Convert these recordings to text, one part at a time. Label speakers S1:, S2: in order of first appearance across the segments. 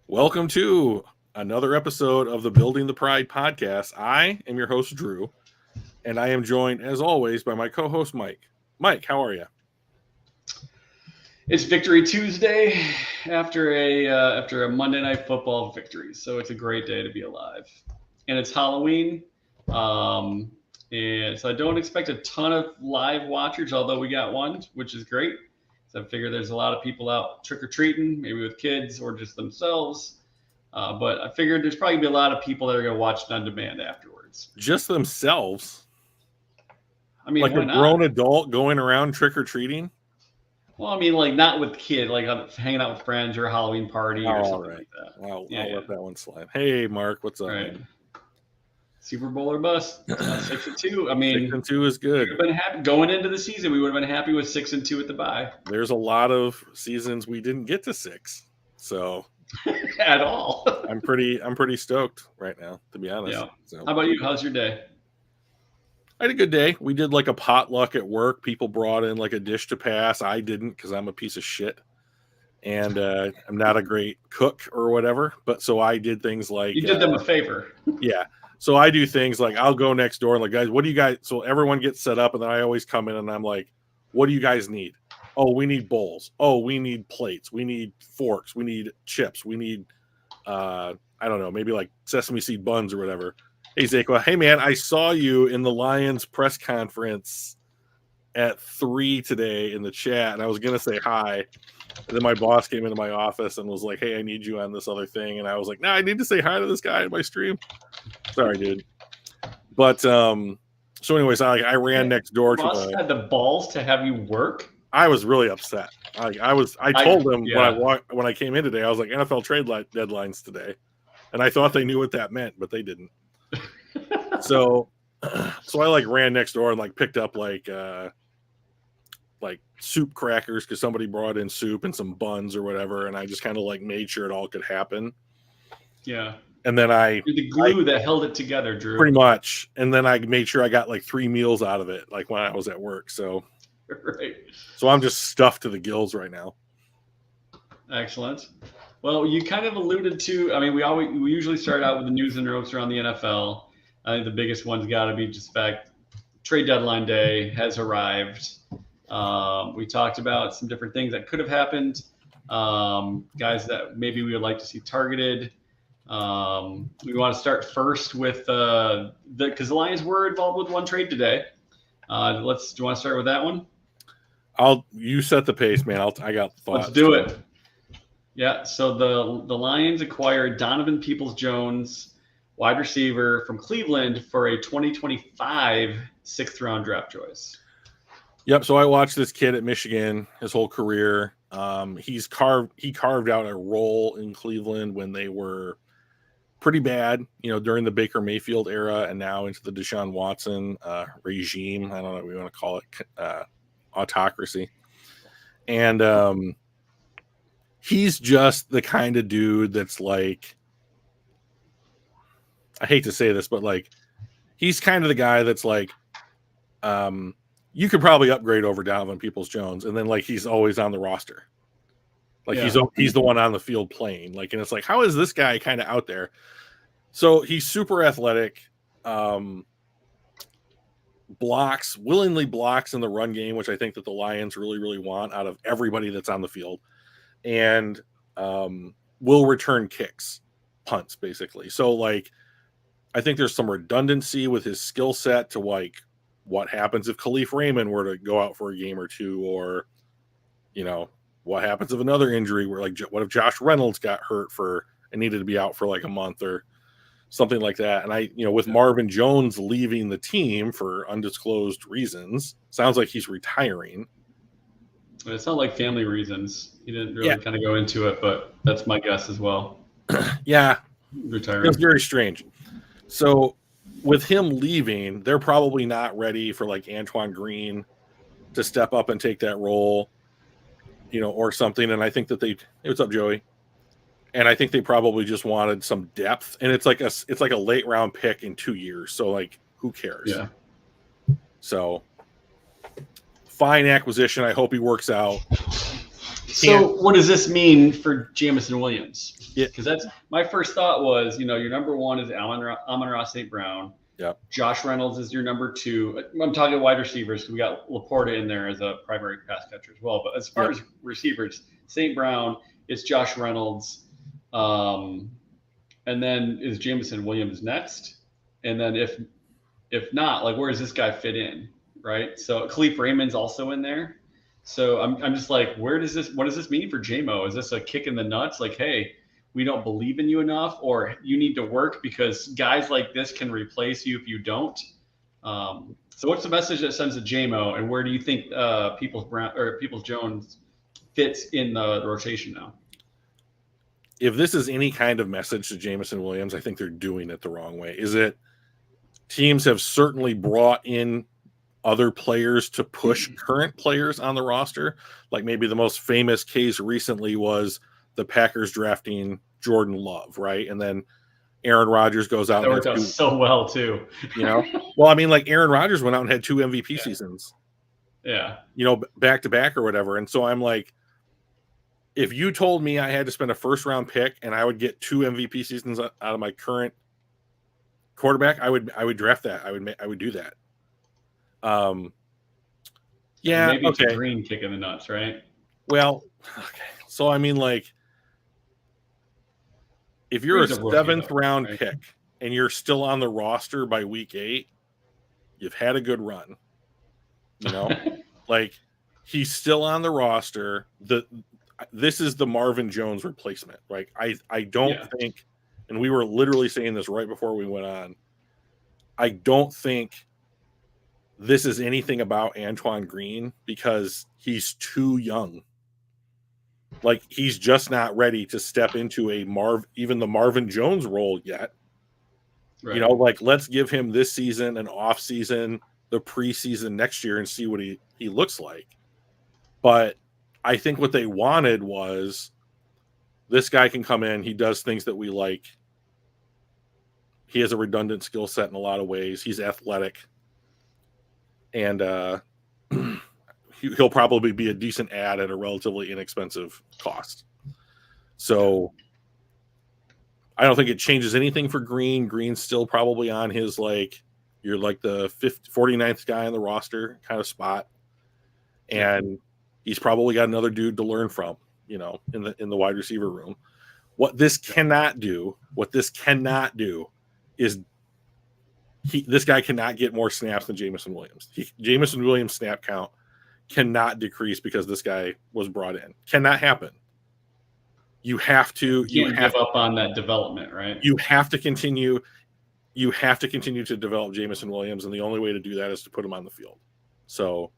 S1: Welcome to another episode of the Building the Pride podcast. I am your host, Drew, and I am joined, as always, by my co-host, Mike. Mike, how are you?
S2: It's Victory Tuesday after a Monday Night Football victory, so it's a great day to be alive. And it's Halloween, and so I don't expect a ton of live watchers, although we got one, which is great. So I figure there's a lot of people out trick or treating, maybe with kids or just themselves. But I figured there's probably be a lot of people that are going to watch it on demand afterwards.
S1: Just themselves?
S2: I mean,
S1: like
S2: why
S1: a
S2: not?
S1: grown adult going around trick or treating?
S2: Well, I mean, like not with kids, like hanging out with friends or a Halloween party or something like that.
S1: I'll let that one slide. Hey, Mark, what's up?
S2: Right. Man? Super Bowl or bust. 6-2. I mean,
S1: 6-2 is good.
S2: We would have been happy going into the season. We would have been happy with 6-2 at the bye.
S1: There's a lot of seasons we didn't get to 6, so
S2: at all.
S1: I'm pretty stoked right now, to be honest.
S2: Yeah.
S1: So.
S2: How about you? How's your day?
S1: I had a good day. We did like a potluck at work. People brought in like a dish to pass. I didn't because I'm a piece of shit. And I'm not a great cook or whatever. But so I did things like...
S2: You did them a favor.
S1: Yeah. So I do things like I'll go next door and like, guys, what do you guys... So everyone gets set up and then I always come in and I'm like, what do you guys need? Oh, we need bowls. Oh, we need plates. We need forks. We need chips. We need, I don't know, maybe like sesame seed buns or whatever. Hey, Zach, hey, man, I saw you in the Lions press conference at 3 today in the chat, and I was going to say hi. And then my boss came into my office and was like, hey, I need you on this other thing. And I was like, I need to say hi to this guy in my stream. Sorry, dude. But so anyways, I ran next door to
S2: boss had the balls to have you work.
S1: I was really upset. I told them when I came in today, I was like, NFL trade deadlines today. And I thought they knew what that meant, but they didn't. So I like ran next door and like picked up like soup crackers because somebody brought in soup and some buns or whatever, and I just kind of like made sure it all could happen.
S2: Yeah.
S1: And then
S2: You're the glue that held it together, Drew.
S1: Pretty much. And then I made sure I got like 3 meals out of it, like when I was at work. So
S2: right.
S1: So I'm just stuffed to the gills right now.
S2: Excellent. Well, you kind of alluded to, I mean, we usually start out with the news and notes around the NFL. I think the biggest one's got to be just fact trade deadline day has arrived. We talked about some different things that could have happened, guys that maybe we would like to see targeted. We want to start first with because the Lions were involved with one trade today. Do you want to start with that one?
S1: You set the pace, man. I got thoughts.
S2: Let's do it. Yeah, so the Lions acquired Donovan Peoples-Jones, wide receiver from Cleveland, for a 2025 6th-round draft choice.
S1: Yep. So I watched this kid at Michigan his whole career. He carved out a role in Cleveland when they were pretty bad, during the Baker Mayfield era, and now into the Deshaun Watson regime. I don't know what we want to call it, autocracy. And he's just the kind of dude that's like, I hate to say this, but like, he's kind of the guy that's like, you could probably upgrade over Donovan Peoples-Jones, and then like he's always on the roster. Like he's the one on the field playing. Like, and it's like, how is this guy kind of out there? So he's super athletic, willingly blocks in the run game, which I think that the Lions really, really want out of everybody that's on the field, and will return kicks, punts, basically. So like, I think there's some redundancy with his skill set to like, what happens if Khalif Raymond were to go out for a game or two, or, what happens if another injury where like, what if Josh Reynolds got hurt and needed to be out for like a month or something like that. And with Marvin Jones leaving the team for undisclosed reasons, sounds like he's retiring.
S2: It's not like family reasons. He didn't really kind of go into it, but that's my guess as well.
S1: Yeah.
S2: Retiring.
S1: It's very strange. So with him leaving, they're probably not ready for like Antoine Green to step up and take that role, or something. And I think that hey, what's up, Joey? And I think they probably just wanted some depth. And it's like a late round pick in 2 years. So like, who cares?
S2: Yeah.
S1: So fine acquisition. I hope he works out.
S2: So what does this mean for Jamison Williams?
S1: Yeah.
S2: Because that's my first thought was, your number one is Amon-Ra St. Brown.
S1: Yeah.
S2: Josh Reynolds is your number two. I'm talking wide receivers. We got Laporta in there as a primary pass catcher as well. But as far as receivers, St. Brown, it's Josh Reynolds. And then is Jamison Williams next? And then if not, like, where does this guy fit in? Right. So Khalif Raymond's also in there. So I'm just like, what does this mean for JMO? Is this a kick in the nuts? Like, hey, we don't believe in you enough, or you need to work because guys like this can replace you if you don't. So what's the message that sends to JMO, and where do you think Peoples Jones fits in the rotation now?
S1: If this is any kind of message to Jamison Williams, I think they're doing it the wrong way. Is it teams have certainly brought in other players to push current players on the roster? Like maybe the most famous case recently was the Packers drafting Jordan Love, right? And then Aaron Rodgers goes out.
S2: That worked out so well too.
S1: Well, I mean, like Aaron Rodgers went out and had 2 MVP seasons.
S2: Yeah.
S1: Back to back or whatever. And so I'm like, if you told me I had to spend a first round pick and I would get 2 MVP seasons out of my current quarterback, I would draft that. I would do that. Yeah.
S2: Maybe it's
S1: okay.
S2: a green kick in the nuts, right?
S1: Well, okay. So I mean, like, if you're a 7th round pick and you're still on the roster by week 8, you've had a good run. Like, he's still on the roster. This is the Marvin Jones replacement. Like, I don't think, and we were literally saying this right before we went on, I don't think this is anything about Antoine Green because he's too young. Like, he's just not ready to step into even the Marvin Jones role yet. Right. Like, let's give him this season, an off season, the preseason next year, and see what he looks like. But I think what they wanted was, this guy can come in, he does things that we like. He has a redundant skill set in a lot of ways. He's athletic. And he'll probably be a decent add at a relatively inexpensive cost. So I don't think it changes anything for Green. Green's still probably on his, like, you're like the 49th guy on the roster kind of spot. And he's probably got another dude to learn from, in the wide receiver room. What this cannot do is this guy cannot get more snaps than Jamison Williams. Jamison Williams' snap count cannot decrease because this guy was brought in. Cannot happen. You have to
S2: give up on that development, right?
S1: You have to continue to develop Jamison Williams, and the only way to do that is to put him on the field. So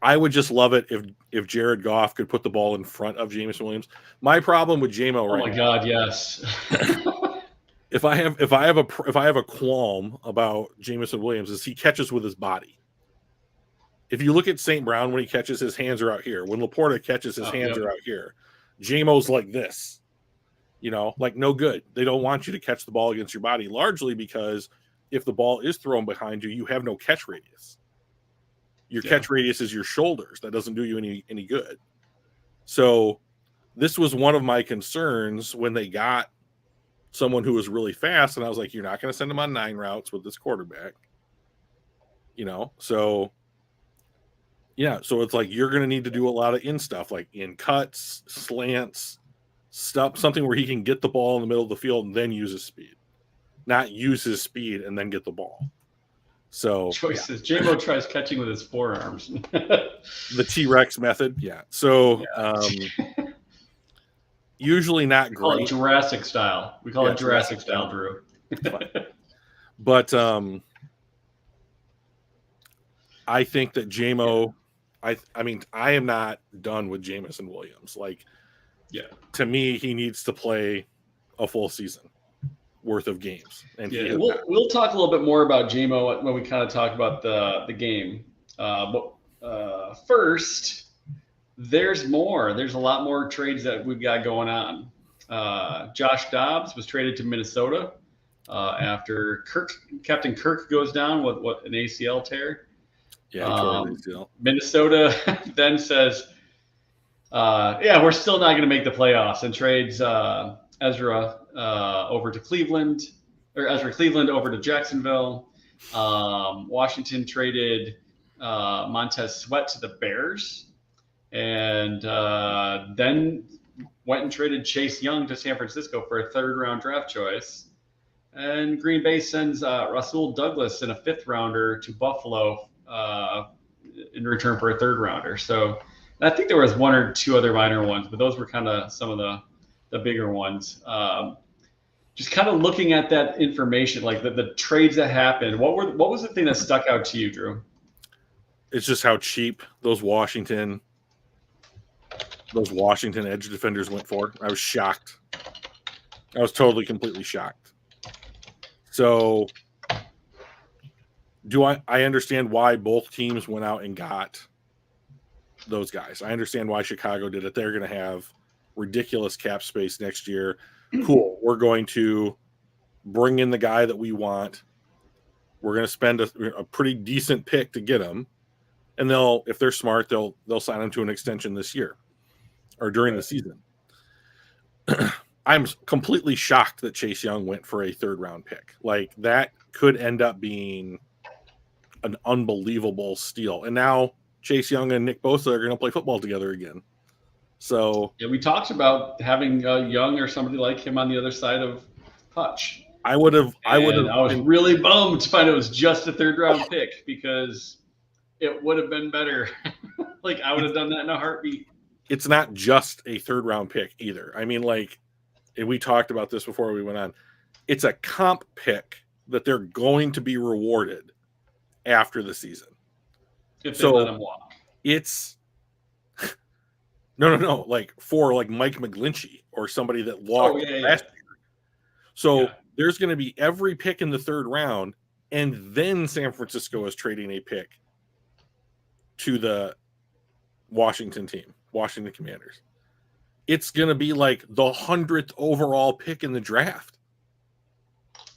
S1: I would just love it if Jared Goff could put the ball in front of Jamison Williams. My problem with JMO right now.
S2: Oh my God, yes.
S1: If I have a qualm about Jamison Williams, is he catches with his body. If you look at St. Brown, when he catches, his hands are out here. When Laporta catches, his hands are out here. JMO's like this, like no good. They don't want you to catch the ball against your body, largely because if the ball is thrown behind you, you have no catch radius. Your catch radius is your shoulders. That doesn't do you any good. So this was one of my concerns when they got someone who was really fast, and I was like, you're not going to send him on 9 routes with this quarterback. So it's like you're going to need to do a lot of in stuff, like in cuts, slants, stuff, something where he can get the ball in the middle of the field and then use his speed. Not use his speed and then get the ball. So
S2: choices. JMO tries catching with his forearms.
S1: The T-Rex method, yeah. So usually not great.
S2: We call it Jurassic style. We call it Jurassic style, Drew.
S1: But I think that JMO, I mean, I am not done with Jamison Williams. Like, to me, he needs to play a full season worth of games. And
S2: we'll talk a little bit more about JMO when we kind of talk about the game. But first, there's more. There's a lot more trades that we've got going on. Josh Dobbs was traded to Minnesota after Captain Kirk goes down with an ACL tear.
S1: Yeah, totally.
S2: Minnesota then says, yeah, we're still not going to make the playoffs, and trades Ezra over to Cleveland, or Ezra Cleveland over to Jacksonville. Washington traded Montez Sweat to the Bears, and then went and traded Chase Young to San Francisco for a third-round draft choice. And Green Bay sends Rasul Douglas in a fifth-rounder to Buffalo in return for a third-rounder. So I think there was one or two other minor ones, but those were kind of some of the bigger ones. Just kind of looking at that information, like the trades that happened. What was the thing that stuck out to you, Drew?
S1: It's just how cheap those Washington edge defenders went for. I was shocked. I was totally, completely shocked. So I understand why both teams went out and got those guys. I understand why Chicago did it. They're going to have ridiculous cap space next year. Cool. We're going to bring in the guy that we want. We're going to spend a pretty decent pick to get him. And if they're smart, they'll sign him to an extension this year or during the season. I'm completely shocked that Chase Young went for a third-round pick. Like, that could end up being an unbelievable steal. And now Chase Young and Nick Bosa are going to play football together again. So
S2: yeah, we talked about having Young or somebody like him on the other side of Hutch.
S1: I was
S2: really bummed to find it was just a third-round pick, because it would have been better. Like, I would have done that in a heartbeat.
S1: It's not just a third-round pick either. I mean, like, and we talked about this before we went on. It's a comp pick that they're going to be rewarded after the season.
S2: If they let him walk.
S1: It's no, like for like Mike McGlinchey or somebody that walked last year. So there's going to be every pick in the third round, and then San Francisco is trading a pick to the Washington Commanders. It's going to be like the 100th overall pick in the draft.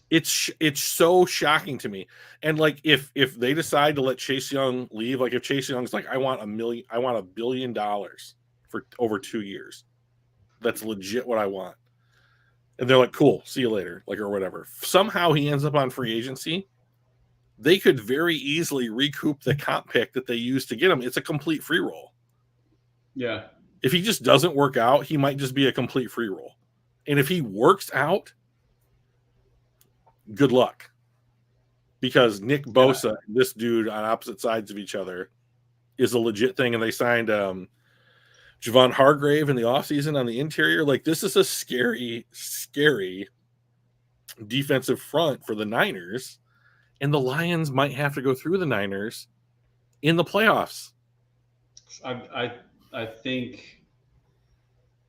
S1: It's so shocking to me. And like, if they decide to let Chase Young leave, like if Chase Young's like, I want $1 billion for over 2 years. That's legit what I want. And they're like, cool, see you later, like, or whatever. Somehow he ends up on free agency. They could very easily recoup the comp pick that they used to get him. It's a complete free roll.
S2: Yeah.
S1: If he just doesn't work out, he might just be a complete free roll. And if he works out, good luck. Because Nick Bosa, this dude on opposite sides of each other, is a legit thing. And they signed Javon Hargrave in the offseason on the interior. Like, this is a scary, scary defensive front for the Niners. And the Lions might have to go through the Niners in the playoffs.
S2: I think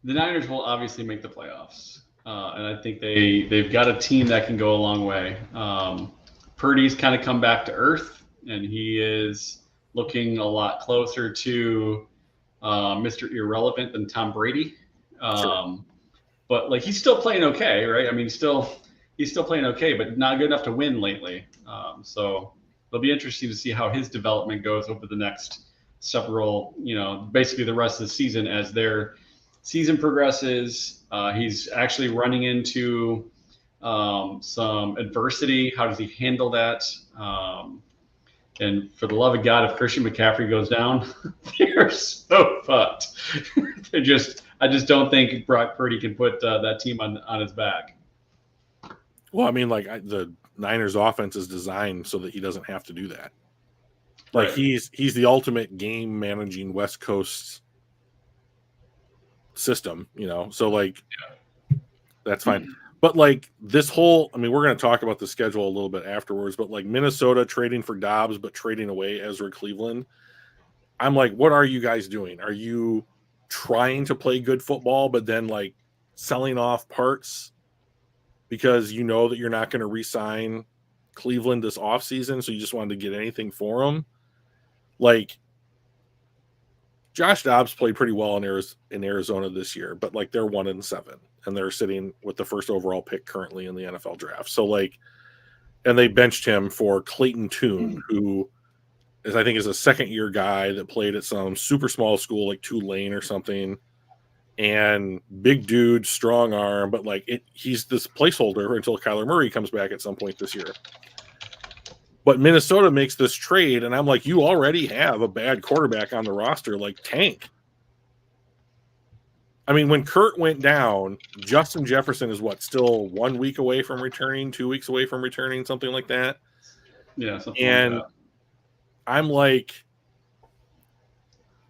S2: the Niners will obviously make the playoffs. And I think they've got a team that can go a long way. Purdy's kind of come back to earth, and he is looking a lot closer to Mr. Irrelevant than Tom Brady.
S1: Sure.
S2: But like, he's still playing okay, right? I mean, he's still playing okay, but not good enough to win lately. So it'll be interesting to see how his development goes over the next several, basically the rest of the season as their season progresses. He's actually running into some adversity. How does he handle that? And for the love of God, if Christian McCaffrey goes down, they're so fucked. I just don't think Brock Purdy can put that team on his back.
S1: Well, I mean, like, the Niners offense is designed so that he doesn't have to do that. Like, right. He's the ultimate game managing West Coast system, so like, that's fine. But like, this whole, I mean, we're going to talk about the schedule a little bit afterwards, but like Minnesota trading for Dobbs, but trading away Ezra Cleveland. I'm like, what are you guys doing? Are you trying to play good football, but then like selling off parts because you know that you're not going to re-sign Cleveland this offseason, so you just wanted to get anything for him? Like, Josh Dobbs played pretty well in Arizona this year, but like, they're 1-7 and they're sitting with the first overall pick currently in the NFL draft. So like, and they benched him for Clayton Tune, who I think is a second-year guy that played at some super small school like Tulane or something, and big dude, strong arm, but like he's this placeholder until Kyler Murray comes back at some point this year. But Minnesota makes this trade, and I'm like, you already have a bad quarterback on the roster, like tank. I mean, when Kurt went down, Justin Jefferson is still 1 week away from returning, 2 weeks away from returning, something like that.
S2: Yeah, something
S1: and
S2: like that.
S1: I'm like,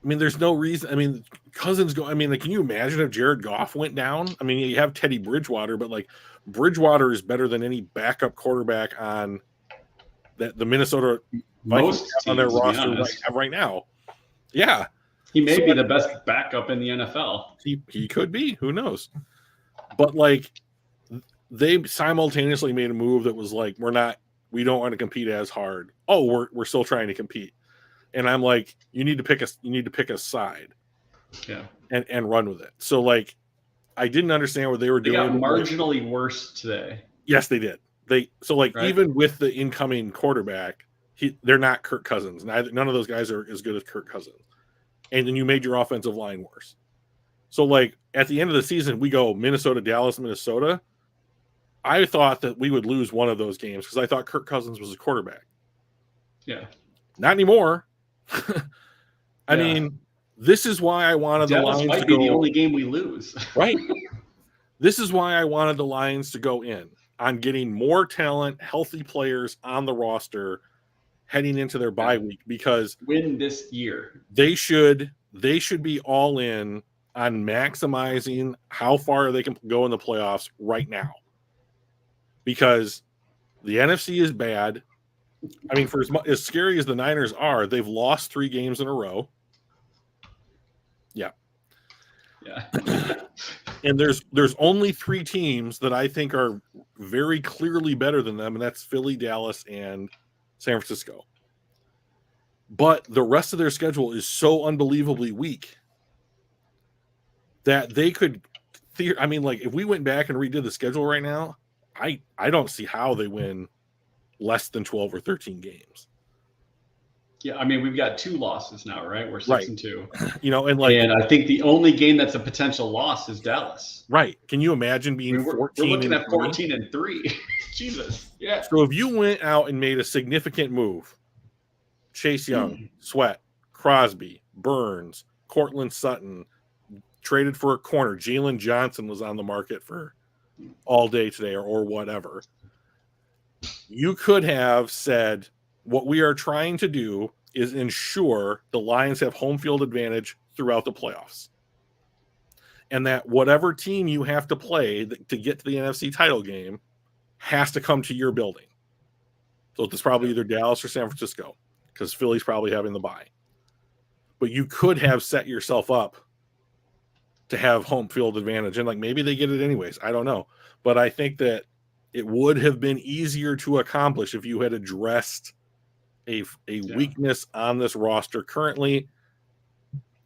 S1: I mean, there's no reason. I mean, Cousins go. I mean, like, can you imagine if Jared Goff went down? I mean, you have Teddy Bridgewater, but like Bridgewater is better than any backup quarterback on that the Minnesota Vikings have on their roster right now. Yeah,
S2: he may be the best backup in the NFL.
S1: He could be. Who knows? But like, they simultaneously made a move that was like, we don't want to compete as hard. Oh, we're still trying to compete. And I'm like, you need to pick a side.
S2: Yeah.
S1: And run with it. So like, I didn't understand what they were doing.
S2: They got marginally worse today.
S1: Yes, they did. Even with the incoming quarterback, they're not Kirk Cousins. None of those guys are as good as Kirk Cousins. And then you made your offensive line worse. So like at the end of the season, we go Minnesota, Dallas, Minnesota. I thought that we would lose one of those games because I thought Kirk Cousins was a quarterback.
S2: Yeah.
S1: Not anymore. I mean, this is why I wanted
S2: Dallas
S1: the Lions
S2: might be the only game we lose.
S1: Right. This is why I wanted the Lions to go in on getting more talent, healthy players on the roster heading into their bye week, because
S2: win this year.
S1: They should be all in on maximizing how far they can go in the playoffs right now. Because the NFC is bad. I mean, for as scary as the Niners are, they've lost 3 games in a row. Yeah. And there's only 3 teams that I think are very clearly better than them, and that's Philly, Dallas, and San Francisco. But the rest of their schedule is so unbelievably weak that they could I mean, like, if we went back and redid the schedule right now, I don't see how they win less than 12 or 13 games.
S2: Yeah, I mean, we've got 2 losses now, right? We're 6-2.
S1: You know, and
S2: I think the only game that's a potential loss is Dallas.
S1: Right. Can you imagine being 14?
S2: We're looking at 14-3. Jesus. Yeah.
S1: So if you went out and made a significant move, Chase Young, Sweat, Crosby, Burns, Cortland Sutton, traded for a corner. Jalen Johnson was on the market for all day today or whatever. You could have said, what we are trying to do is ensure the Lions have home field advantage throughout the playoffs. And that whatever team you have to play to get to the NFC title game has to come to your building. So it's probably either Dallas or San Francisco, because Philly's probably having the bye. But you could have set yourself up to have home field advantage. And like, maybe they get it anyways. I don't know. But I think that it would have been easier to accomplish if you had addressed a weakness on this roster currently.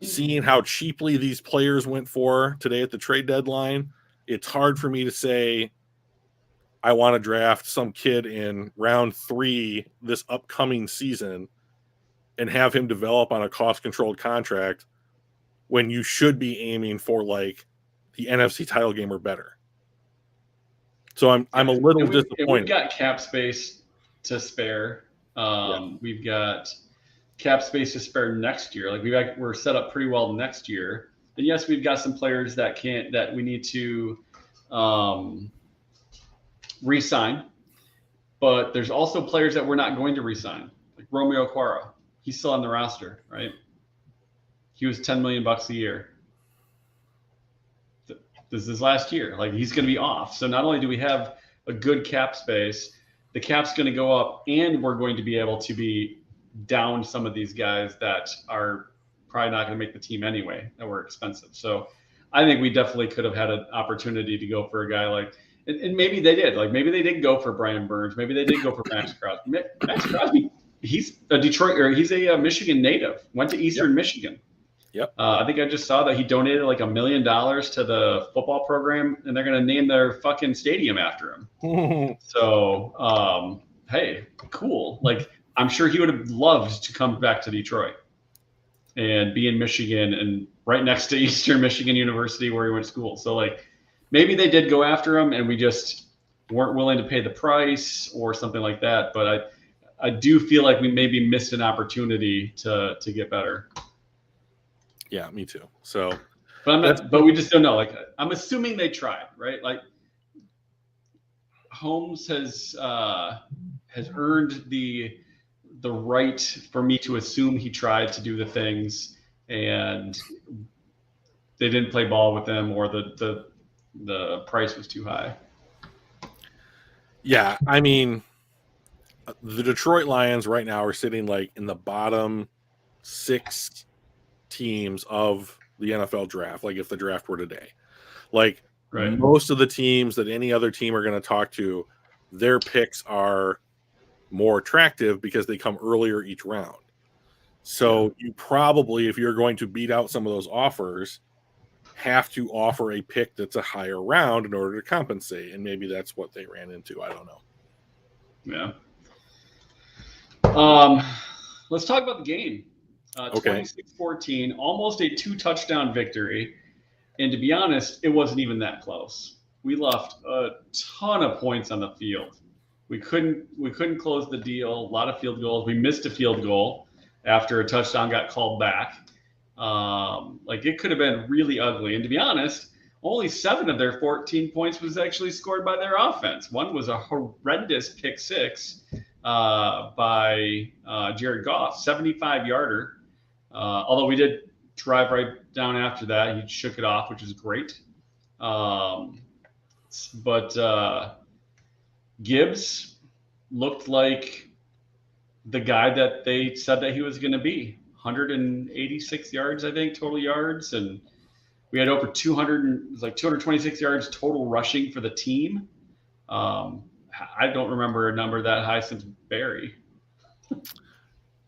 S1: Seeing how cheaply these players went for today at the trade deadline, it's hard for me to say I want to draft some kid in round 3 this upcoming season and have him develop on a cost-controlled contract when you should be aiming for like the NFC title game or better. So I'm a little disappointed.
S2: We've got cap space to spare. We've got cap space to spare next year. Like we're set up pretty well next year. And yes, we've got some players that we need to re-sign, but there's also players that we're not going to re-sign, like Romeo Okwara. He's still on the roster, right? He was $10 million a year. This is last year. Like, he's going to be off. So not only do we have a good cap space, the cap's going to go up, and we're going to be able to be down some of these guys that are probably not going to make the team anyway, that were expensive. So I think we definitely could have had an opportunity to go for a guy like, and maybe they did. Like, maybe they did go for Brian Burns. Maybe they did go for Max Crosby. Max Crosby, he's a Michigan native, went to Eastern Michigan.
S1: Yep.
S2: I think I just saw that he donated like $1 million to the football program, and they're going to name their fucking stadium after him. So, hey, cool. Like, I'm sure he would have loved to come back to Detroit and be in Michigan and right next to Eastern Michigan University where he went to school. So like maybe they did go after him and we just weren't willing to pay the price or something like that. But I do feel like we maybe missed an opportunity to get better.
S1: Yeah, me too. So,
S2: but we just don't know. Like I'm assuming they tried, right? Like Holmes has earned the right for me to assume he tried to do the things and they didn't play ball with them or the price was too high.
S1: Yeah, I mean, the Detroit Lions right now are sitting like in the bottom 6 teams of the NFL draft. Like if the draft were today, like
S2: right.
S1: Most of the teams that any other team are going to talk to, their picks are more attractive because they come earlier each round. So you probably, if you're going to beat out some of those offers, have to offer a pick that's a higher round in order to compensate. And maybe that's what they ran into. I don't know.
S2: Yeah. Let's talk about the game.
S1: Okay.
S2: 26-14, almost a 2-touchdown victory. And to be honest, it wasn't even that close. We left a ton of points on the field. We couldn't close the deal. A lot of field goals. We missed a field goal after a touchdown got called back. Like it could have been really ugly. And to be honest, only 7 of their 14 points was actually scored by their offense. One was a horrendous pick six by Jared Goff, 75-yarder. Although we did drive right down after that. He shook it off, which is great. But Gibbs looked like the guy that they said that he was going to be. 186 yards, I think, total yards. And we had over 226 yards total rushing for the team. I don't remember a number that high since Barry.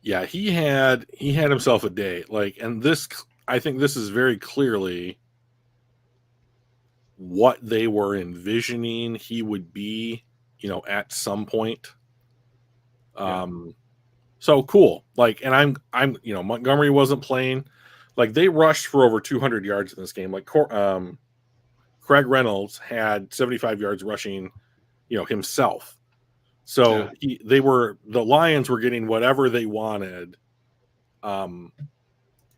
S1: Yeah, he had himself a day. And this, I think this is very clearly what they were envisioning he would be, at some point. So cool. And I'm Montgomery wasn't playing. They rushed for over 200 yards in this game. Craig Reynolds had 75 yards rushing, himself. So the Lions were getting whatever they wanted on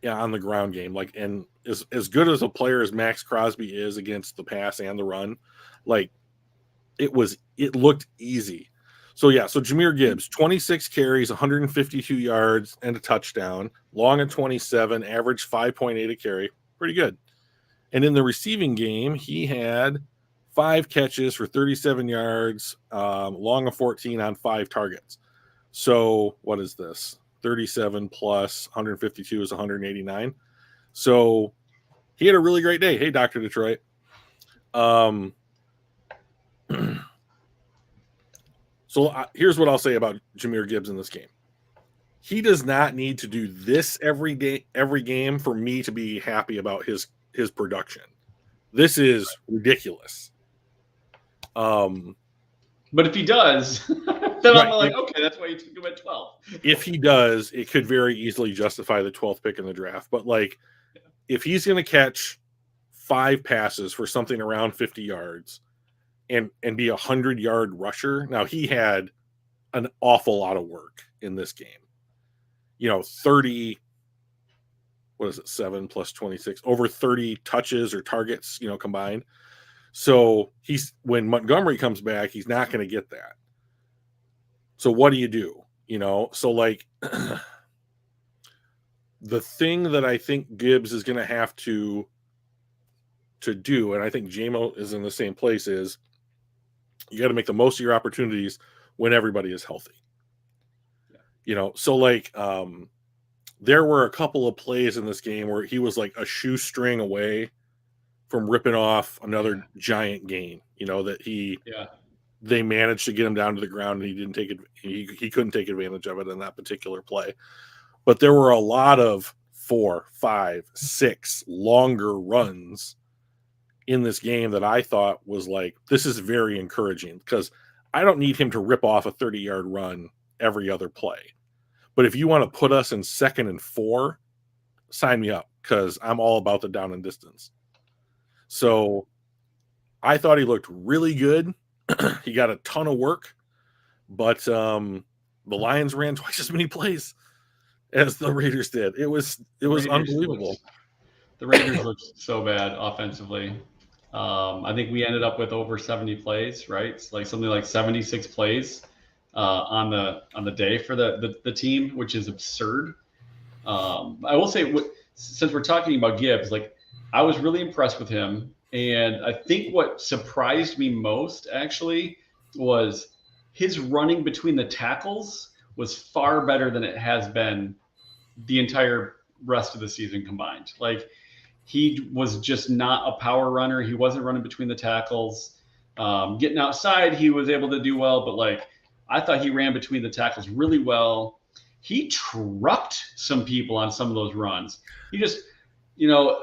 S1: the ground game. And as good as a player as Max Crosby is against the pass and the run, it looked easy. So Jahmyr Gibbs, 26 carries, 152 yards, and a touchdown, long at 27, average 5.8 a carry. Pretty good. And in the receiving game, he had 5 catches for 37 yards, long of 14 on 5 targets. So what is this? 37 plus 152 is 189. So he had a really great day. Hey, Dr. Detroit. So here's what I'll say about Jahmyr Gibbs in this game. He does not need to do this every game for me to be happy about his production. This is ridiculous.
S2: But if he does, then I'm like, okay, that's why you took him at 12.
S1: If he does, it could very easily justify the 12th pick in the draft. But if he's going to catch 5 passes for something around 50 yards and be a 100-yard rusher, now he had an awful lot of work in this game. 30, what is it, 7 plus 26, over 30 touches or targets, combined. So when Montgomery comes back, he's not going to get that. So what do you do? So the thing that I think Gibbs is going to have to do, and I think JMO is in the same place, is you got to make the most of your opportunities when everybody is healthy. So there were a couple of plays in this game where he was like a shoestring away from ripping off another giant gain, they managed to get him down to the ground and he didn't take it. He couldn't take advantage of it in that particular play. But there were a lot of 4, 5, 6 longer runs in this game that I thought was this is very encouraging because I don't need him to rip off a 30-yard run every other play. But if you want to put us in 2nd and 4, sign me up, because I'm all about the down and distance. So I thought he looked really good. He got a ton of work, but the Lions ran twice as many plays as the Raiders did. It was unbelievable.
S2: The Raiders looked so bad offensively. I think we ended up with over 70 plays, right? It's like something like 76 plays on the day for the team, which is absurd. I will say, since we're talking about Gibbs, like I was really impressed with him, and I think what surprised me most actually was his running between the tackles was far better than it has been the entire rest of the season combined. Like he was just not a power runner. He wasn't running between the tackles. Getting outside, he was able to do well, but like I thought he ran between the tackles really well. He trucked some people on some of those runs. He just,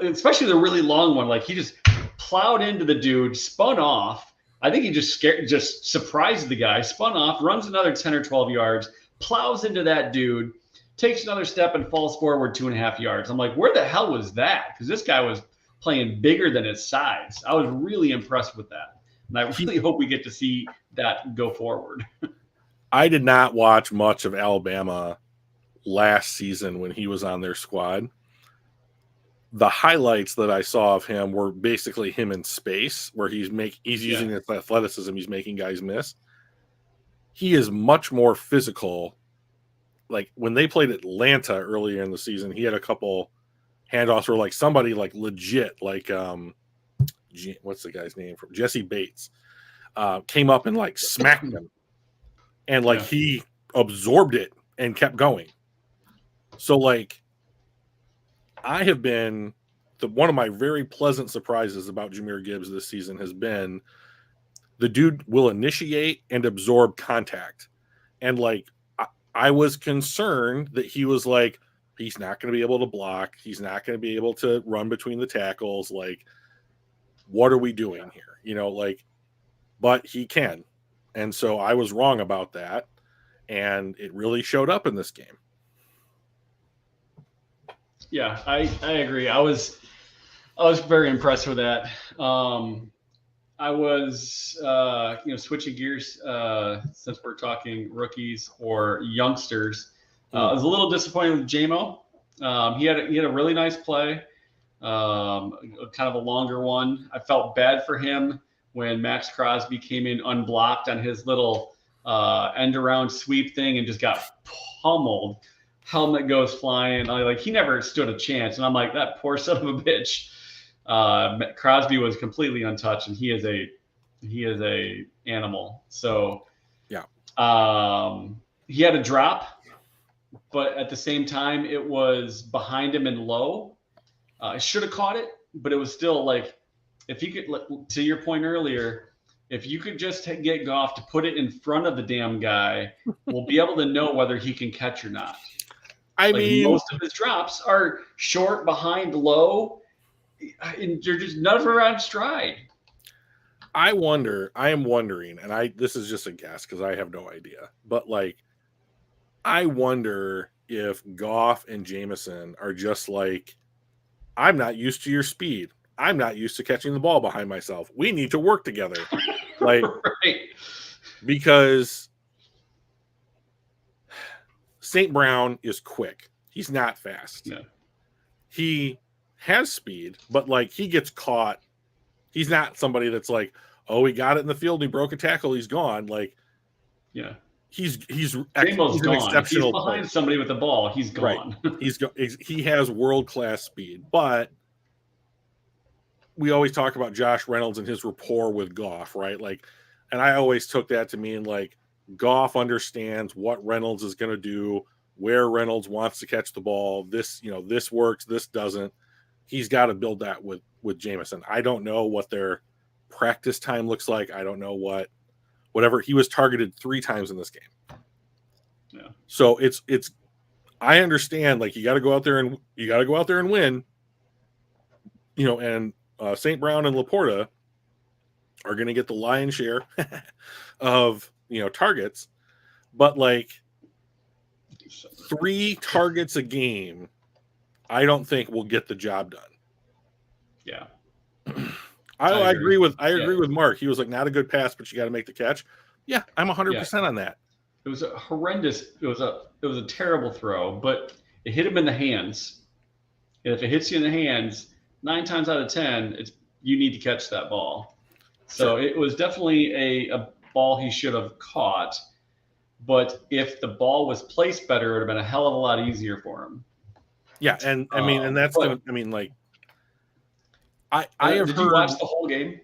S2: especially the really long one, like he just plowed into the dude, spun off. I think he just surprised the guy, spun off, runs another 10 or 12 yards, plows into that dude, takes another step and falls forward 2.5 yards. I'm like, where the hell was that? Because this guy was playing bigger than his size. I was really impressed with that. And I really hope we get to see that go forward.
S1: I did not watch much of Alabama last season when he was on their squad. The highlights that I saw of him were basically him in space, where he's using his athleticism, he's making guys miss. He is much more physical. Like when they played Atlanta earlier in the season, he had a couple handoffs where like somebody like legit, like what's the guy's name from Jesse Bates, came up and like smacked him, and like he absorbed it and kept going. So like I have been one of my very pleasant surprises about Jahmyr Gibbs this season has been the dude will initiate and absorb contact. And like I was concerned that he was like, he's not going to be able to block. He's not going to be able to run between the tackles. Like, what are we doing here? But he can. And so I was wrong about that. And it really showed up in this game.
S2: Yeah, I agree. I was very impressed with that. I was, switching gears since we're talking rookies or youngsters. I was a little disappointed with JMO. He had a really nice play, kind of a longer one. I felt bad for him when Max Crosby came in unblocked on his little end around sweep thing and just got pummeled. Helmet goes flying. Like he never stood a chance. And I'm like, that poor son of a bitch. Crosby was completely untouched, and he is a animal. So
S1: yeah,
S2: he had a drop, but at the same time, it was behind him and low. I should have caught it, but it was still like, if you could, to your point earlier, if you could just get Goff to put it in front of the damn guy, we'll be able to know whether he can catch or not.
S1: I mean,
S2: most of his drops are short, behind, low, and they're just never on stride.
S1: I am wondering, and this is just a guess because I have no idea, but like, I wonder if Goff and Jameson are just like, I'm not used to your speed. I'm not used to catching the ball behind myself. We need to work together. Like,
S2: right.
S1: Because St. Brown is quick. He's not fast.
S2: Yeah.
S1: He has speed, but like he gets caught. He's not somebody that's like, oh, he got it in the field, he broke a tackle, he's gone. Like,
S2: yeah,
S1: he's
S2: gone.
S1: An exceptional.
S2: He's behind player. Somebody with the ball, he's gone.
S1: Right. He has world-class speed, but we always talk about Josh Reynolds and his rapport with Goff, right? Like, and I always took that to mean like Goff understands what Reynolds is going to do, where Reynolds wants to catch the ball. This works, this doesn't. He's got to build that with Jameson. I don't know what their practice time looks like. I don't know whatever. He was targeted 3 times in this game.
S2: Yeah.
S1: So it's I understand, like, you got to go out there and win. And St. Brown and Laporta are going to get the lion's share of targets, but like 3 targets a game, I don't think will get the job done.
S2: Yeah.
S1: I agree with
S2: Yeah.
S1: Mark. He was like, not a good pass, but you got to make the catch. Yeah, I'm 100% on that.
S2: It was a horrendous. It was a terrible throw, but it hit him in the hands. And if it hits you in the hands, 9 times out of 10, you need to catch that ball. So
S1: Sure.
S2: it was definitely a ball he should have caught. But if the ball was placed better, it would have been a hell of a lot easier for him.
S1: Yeah, and I mean, and that's gonna. I mean, like, I have
S2: did
S1: heard.
S2: You watch the whole game?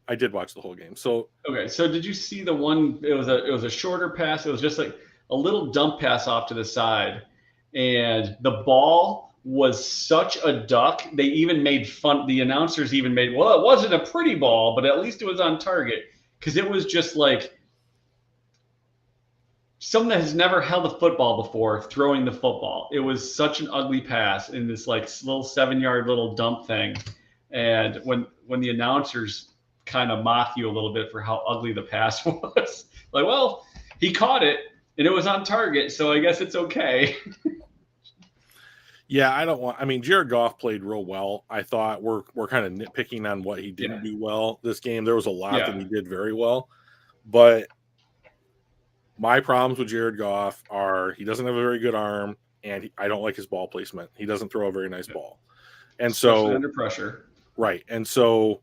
S1: I did watch the whole game. So
S2: okay, so did you see the one? It was a shorter pass. It was just like a little dump pass off to the side, and the ball was such a duck. They even made fun. The announcers even made, well, it wasn't a pretty ball, but at least it was on target, because it was just like someone that has never held a football before throwing the football. It was such an ugly pass in this like little 7-yard little dump thing. And when the announcers kind of mock you a little bit for how ugly the pass was, like, well, he caught it and it was on target, so I guess it's okay.
S1: Yeah, I mean, Jared Goff played real well. I thought we're kind of nitpicking on what he didn't do well this game. There was a lot that he did very well, but my problems with Jared Goff are he doesn't have a very good arm, and I don't like his ball placement. He doesn't throw a very nice ball, and
S2: especially
S1: so
S2: under pressure.
S1: Right, and so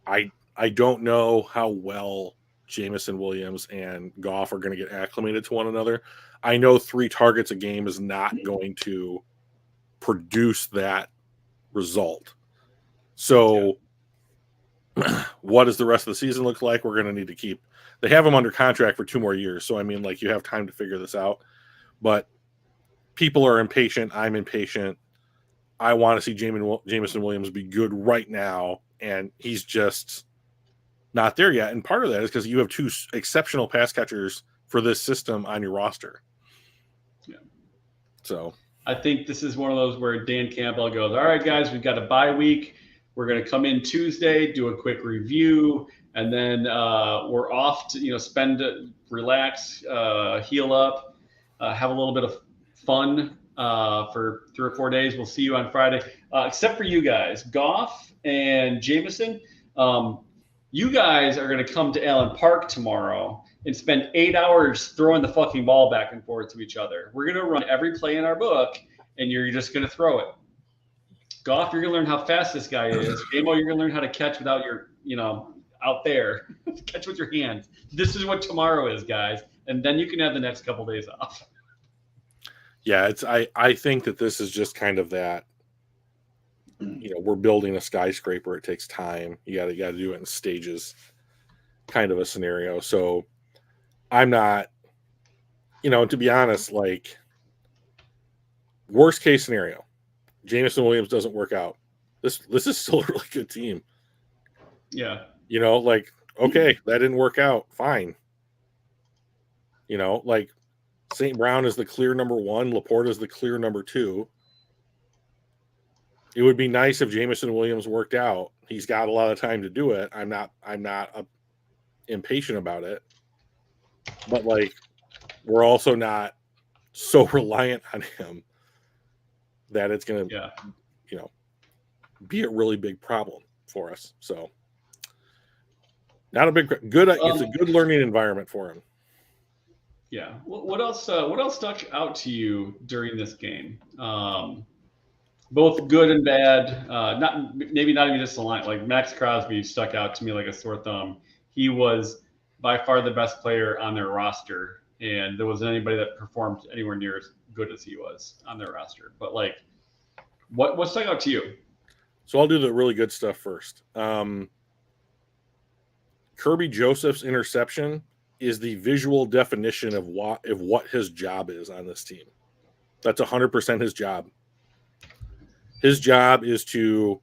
S1: I don't know how well Jameson Williams and Goff are going to get acclimated to one another. I know 3 targets a game is not going to produce that result. So what does the rest of the season look like? We're going to need to keep. They have him under contract for 2 more years, so I mean, like, you have time to figure this out. But people are impatient. I'm impatient. I want to see Jameson Williams be good right now, and he's just not there yet. And part of that is because you have 2 exceptional pass catchers for this system on your roster.
S2: Yeah.
S1: So
S2: I think this is one of those where Dan Campbell goes, all right, guys, we've got a bye week. We're going to come in Tuesday, do a quick review, and then we're off to relax, heal up, have a little bit of fun for 3 or 4 days. We'll see you on Friday. Except for you guys, Goff and Jameson, you guys are going to come to Allen Park tomorrow and spend 8 hours throwing the fucking ball back and forth to each other. We're going to run every play in our book, and you're just going to throw it. Goff, you're going to learn how fast this guy is. Amo, you're going to learn how to catch without your, out there. Catch with your hands. This is what tomorrow is, guys. And then you can have the next couple days off.
S1: Yeah, I think that this is just kind of that, we're building a skyscraper. It takes time. You got to do it in stages kind of a scenario. So I'm not, to be honest, like, worst case scenario, Jameson Williams doesn't work out. This is still a really good team.
S2: Yeah.
S1: Like, okay, that didn't work out. Fine. Like, St. Brown is the clear number 1. Laporta is the clear number 2. It would be nice if Jameson Williams worked out. He's got a lot of time to do it. I'm not impatient about it. But, like, we're also not so reliant on him that it's going to, be a really big problem for us. So, not a big good. It's a good learning environment for him.
S2: Yeah. What else stuck out to you during this game? Both good and bad. Not even just a line. Like, Max Crosby stuck out to me like a sore thumb. He was by far the best player on their roster, and there wasn't anybody that performed anywhere near as good as he was on their roster. But, like, what stuck out to you?
S1: So I'll do the really good stuff first. Kirby Joseph's interception is the visual definition of what his job is on this team. That's 100% his job. His job is to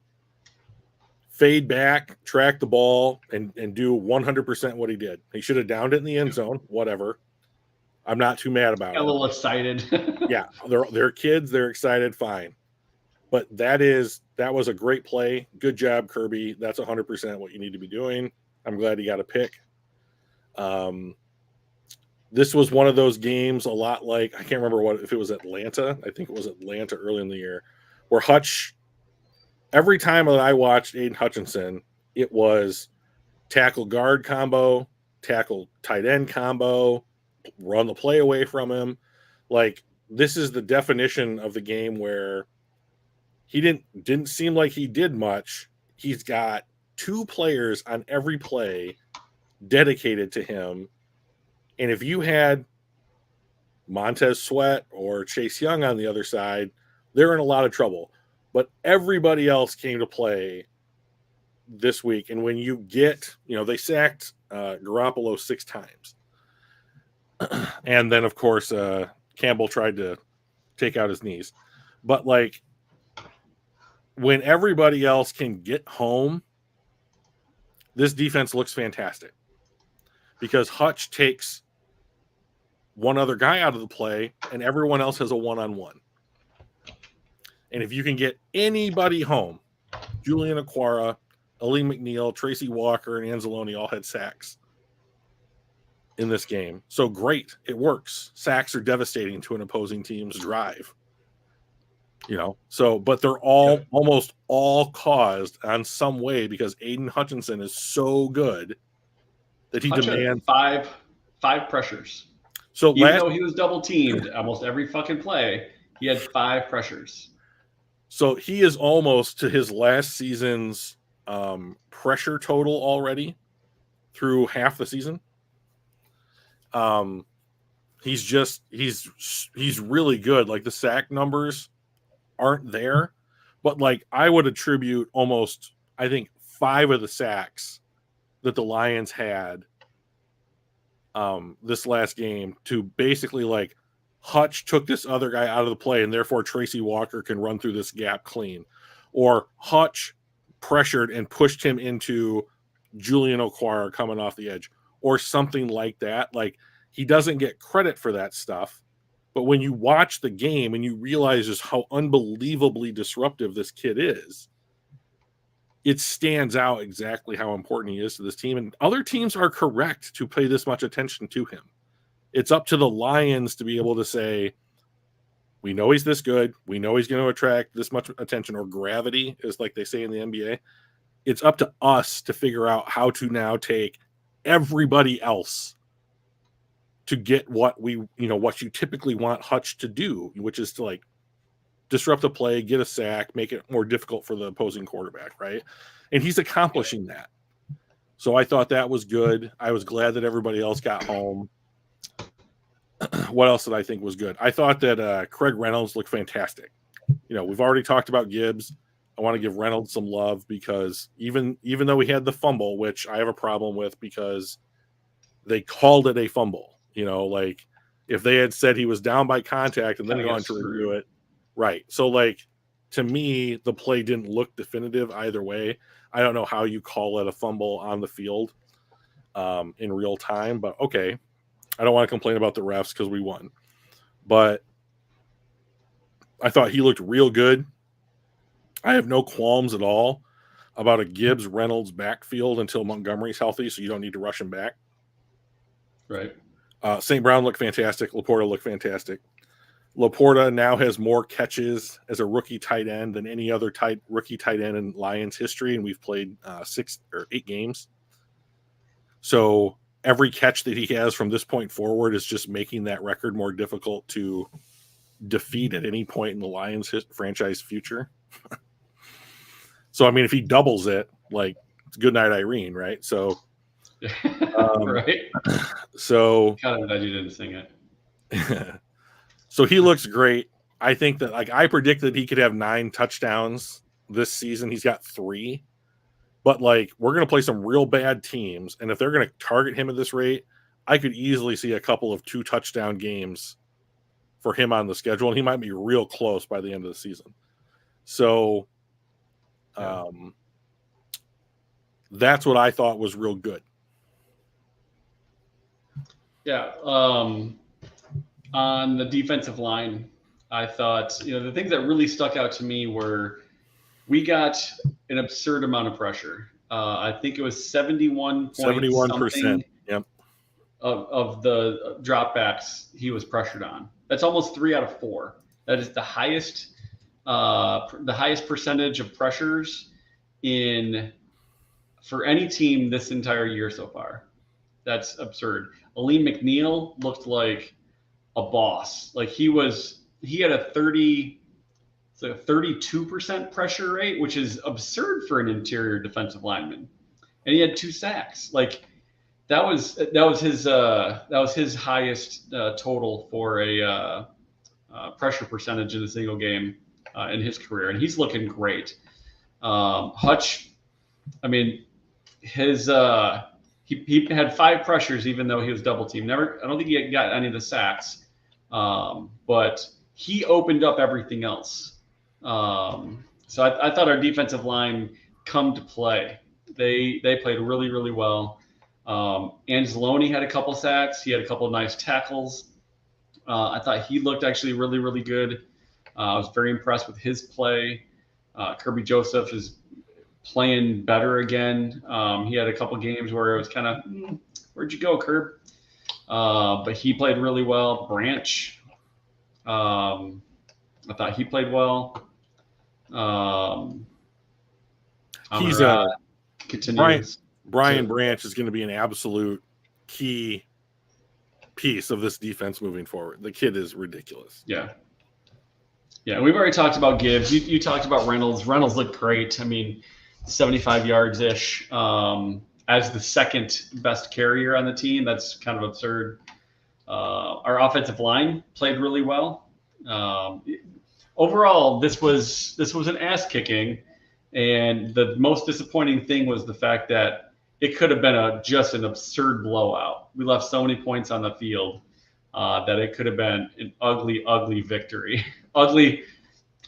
S1: fade back, track the ball, and do 100% what he did. He should have downed it in the end zone, whatever. I'm not too mad about it.
S2: A little excited.
S1: Yeah, they're kids. They're excited. Fine. But that was a great play. Good job, Kirby. That's 100% what you need to be doing. I'm glad he got a pick. this was one of those games, a lot like, I can't remember if it was Atlanta. I think it was Atlanta early in the year, where Hutch, every time that I watched Aiden Hutchinson, it was tackle guard combo, tackle tight end combo, run the play away from him. Like, this is the definition of the game where he didn't seem like he did much. He's got 2 players on every play dedicated to him. And if you had Montez Sweat or Chase Young on the other side, they're in a lot of trouble. But everybody else came to play this week. And when you get, they sacked Garoppolo 6 times. And then, of course, Campbell tried to take out his knees. But, like, when everybody else can get home, this defense looks fantastic. Because Hutch takes one other guy out of the play, and everyone else has a one-on-one. And if you can get anybody home, Julian Okwara, Ali McNeil, Tracy Walker, and Anzalone all had sacks in this game. So great, it works. Sacks are devastating to an opposing team's drive. But they're almost all caused on some way because Aiden Hutchinson is so good that he demands
S2: five pressures.
S1: So
S2: even though he was double teamed almost every fucking play, he had 5 pressures.
S1: So he is almost to his last season's pressure total already through half the season. He's really good. Like, the sack numbers aren't there, but like, I would attribute almost, I think, 5 of the sacks that the Lions had this last game to basically, like, Hutch took this other guy out of the play and therefore Tracy Walker can run through this gap clean, or Hutch pressured and pushed him into Julian Okwara coming off the edge, or something like that. Like, he doesn't get credit for that stuff, but when you watch the game and you realize just how unbelievably disruptive this kid is, it stands out exactly how important he is to this team. And other teams are correct to pay this much attention to him. It's up to the Lions to be able to say, we know he's this good. We know he's going to attract this much attention, or gravity, is like they say in the NBA. It's up to us to figure out how to now take everybody else to get what what you typically want Hutch to do, which is to, like, disrupt the play, get a sack, make it more difficult for the opposing quarterback, right? And he's accomplishing that. So I thought that was good. I was glad that everybody else got home. What else did I think was good? I thought that Craig Reynolds looked fantastic. We've already talked about Gibbs. I want to give Reynolds some love because even though he had the fumble, which I have a problem with because they called it a fumble, like, if they had said he was down by contact and then gone to review it. Right. So, like, to me, the play didn't look definitive either way. I don't know how you call it a fumble on the field in real time, but okay. I don't want to complain about the refs because we won. But I thought he looked real good. I have no qualms at all about a Gibbs-Reynolds backfield until Montgomery's healthy, so you don't need to rush him back.
S2: Right.
S1: St. Brown looked fantastic. Laporta looked fantastic. Laporta now has more catches as a rookie tight end than any other rookie tight end in Lions history, and we've played 6 or 8 games. So every catch that he has from this point forward is just making that record more difficult to defeat at any point in the Lions franchise future. So, I mean, if he doubles it, like, it's good night, Irene, right? So,
S2: right.
S1: So,
S2: kind of glad you didn't sing it.
S1: So he looks great. I think that, like, I predicted he could have 9 touchdowns this season. He's got 3. But, like, we're going to play some real bad teams. And if they're going to target him at this rate, I could easily see a couple of 2-touchdown games for him on the schedule. And he might be real close by the end of the season. So that's what I thought was real good.
S2: Yeah. On the defensive line, I thought, the things that really stuck out to me were we got an absurd amount of pressure. I think it was 71%.
S1: Yep.
S2: of the dropbacks he was pressured on. That's almost 3 out of 4. That is the highest percentage of pressures for any team this entire year so far. That's absurd. Aleem McNeil looked like a boss. Like he had a 32% pressure rate, which is absurd for an interior defensive lineman. And he had 2 sacks. Like that was his highest total for a pressure percentage in a single game in his career, and he's looking great. Hutch, I mean, he had 5 pressures even though he was double teamed. I don't think he got any of the sacks, but he opened up everything else. So I thought our defensive line come to play. They played really, really well. Anzalone had a couple sacks. He had a couple of nice tackles. I thought he looked actually really, really good. I was very impressed with his play. Kirby Joseph is playing better again. He had a couple games where it was kind of, where'd you go, Kirb? But he played really well. Branch, I thought he played well.
S1: He's Brian Branch is going to be an absolute key piece of this defense moving forward. The kid is ridiculous.
S2: Yeah, we've already talked about Gibbs. You talked about Reynolds. Reynolds looked great. I mean, 75 yards-ish. As the second best carrier on the team, that's kind of absurd. Our offensive line played really well. Overall, this was an ass kicking, and the most disappointing thing was the fact that it could have been just an absurd blowout. We left so many points on the field that it could have been an ugly, ugly victory. ugly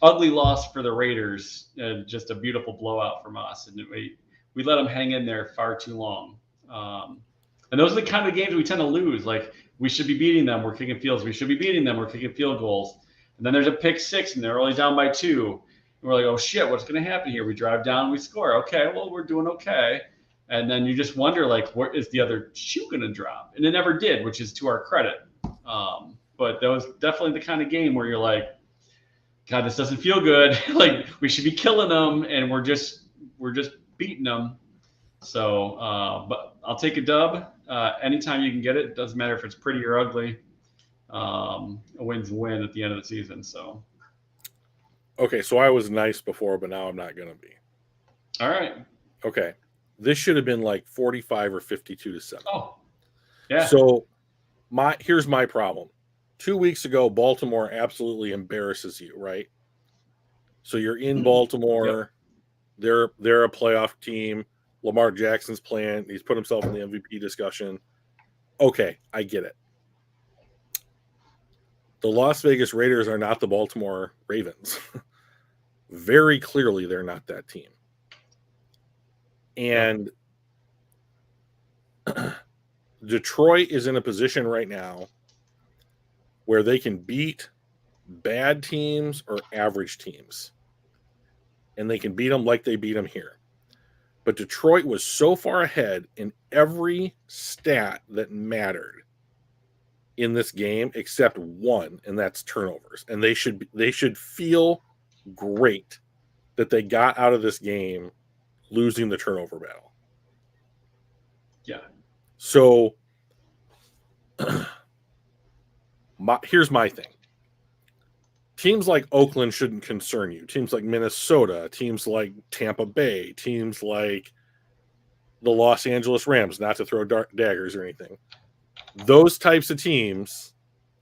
S2: loss for the Raiders, and just a beautiful blowout from us. And we let them hang in there far too long. And those are the kind of games we tend to lose. Like, we should be beating them, we're kicking fields. We should be beating them, we're kicking field goals. And then there's a pick 6, and they're only down by 2. And we're like, oh, shit, what's going to happen here? We drive down, we score. Okay, well, we're doing okay. And then you just wonder, like, where is the other shoe going to drop? And it never did, which is to our credit. But that was definitely the kind of game where you're like, God, this doesn't feel good. Like, we should be killing them, and we're just beating them. So, but I'll take a dub anytime you can get it. It doesn't matter if it's pretty or ugly. A win's a win at the end of the season. So,
S1: okay, so I was nice before, but now I'm not going to be.
S2: All right.
S1: Okay, this should have been like 45 or 52-7.
S2: Oh, yeah.
S1: So here's my problem. 2 weeks ago, Baltimore absolutely embarrasses you, right? So you're in Baltimore. Yep. They're a playoff team. Lamar Jackson's playing. He's put himself in the MVP discussion. Okay, I get it. The Las Vegas Raiders are not the Baltimore Ravens. Very clearly, they're not that team. And Detroit is in a position right now where they can beat bad teams or average teams. And they can beat them like they beat them here. But Detroit was so far ahead in every stat that mattered in this game except one, and that's turnovers. And they should feel great that they got out of this game losing the turnover battle.
S2: Yeah.
S1: So here's my thing. Teams like Oakland shouldn't concern you. Teams like Minnesota, teams like Tampa Bay, teams like the Los Angeles Rams, not to throw daggers or anything. Those types of teams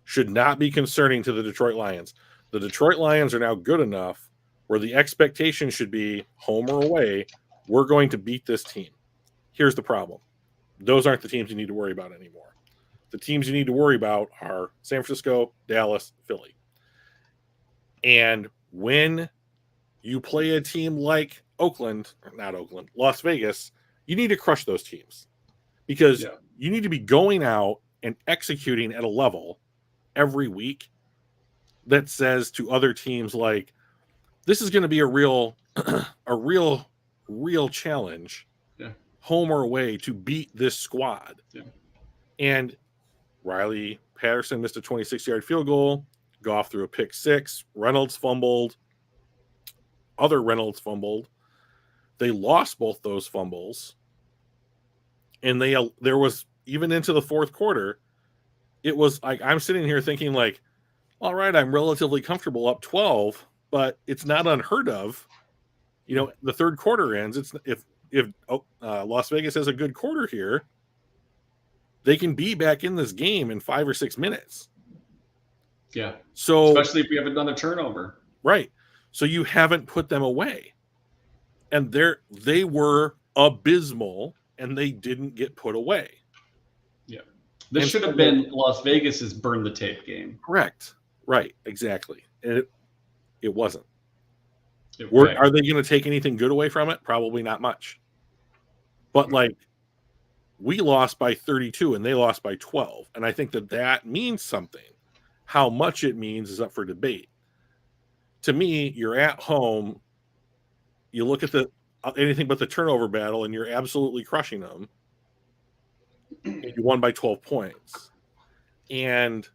S1: should not be concerning to the Detroit Lions. The Detroit Lions are now good enough where the expectation should be, home or away, we're going to beat this team. Here's the problem. Those aren't the teams you need to worry about anymore. The teams you need to worry about are San Francisco, Dallas, Philly. And when you play a team like Las Vegas, you need to crush those teams because you need to be going out and executing at a level every week that says to other teams, like, this is going to be a real challenge, home or away, to beat this squad. Yeah. And Riley Patterson missed a 26-yard field goal. Goff threw a pick six. Reynolds fumbled. Other Reynolds fumbled. They lost both those fumbles. And there was, even into the fourth quarter, it was like, I'm sitting here thinking like, all right, I'm relatively comfortable up 12, but it's not unheard of. You know, the third quarter ends. It's if Las Vegas has a good quarter here, they can be back in this game in 5 or 6 minutes.
S2: Yeah.
S1: So
S2: especially if we have another turnover.
S1: Right. So you haven't put them away. And they were abysmal and they didn't get put away.
S2: Yeah. This should have been Las Vegas's burn the tape game.
S1: Correct. Right. Exactly. And it wasn't. Are they going to take anything good away from it? Probably not much. But like, we lost by 32 and they lost by 12. And I think that means something. How much it means is up for debate. To me, you're at home. You look at anything but the turnover battle and you're absolutely crushing them. And you won by 12 points. And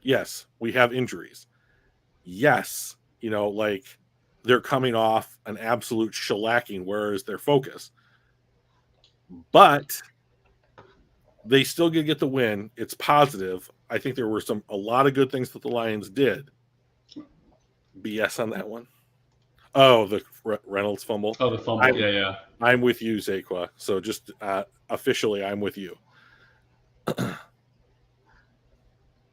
S1: yes, we have injuries. Yes, you know, like they're coming off an absolute shellacking. Where is their focus? But they still get the win. It's positive. I think there were a lot of good things that the Lions did. BS on that one. Oh, the Reynolds fumble.
S2: Oh, the fumble. Yeah.
S1: I'm with you, Zakwa. So just officially, I'm with you.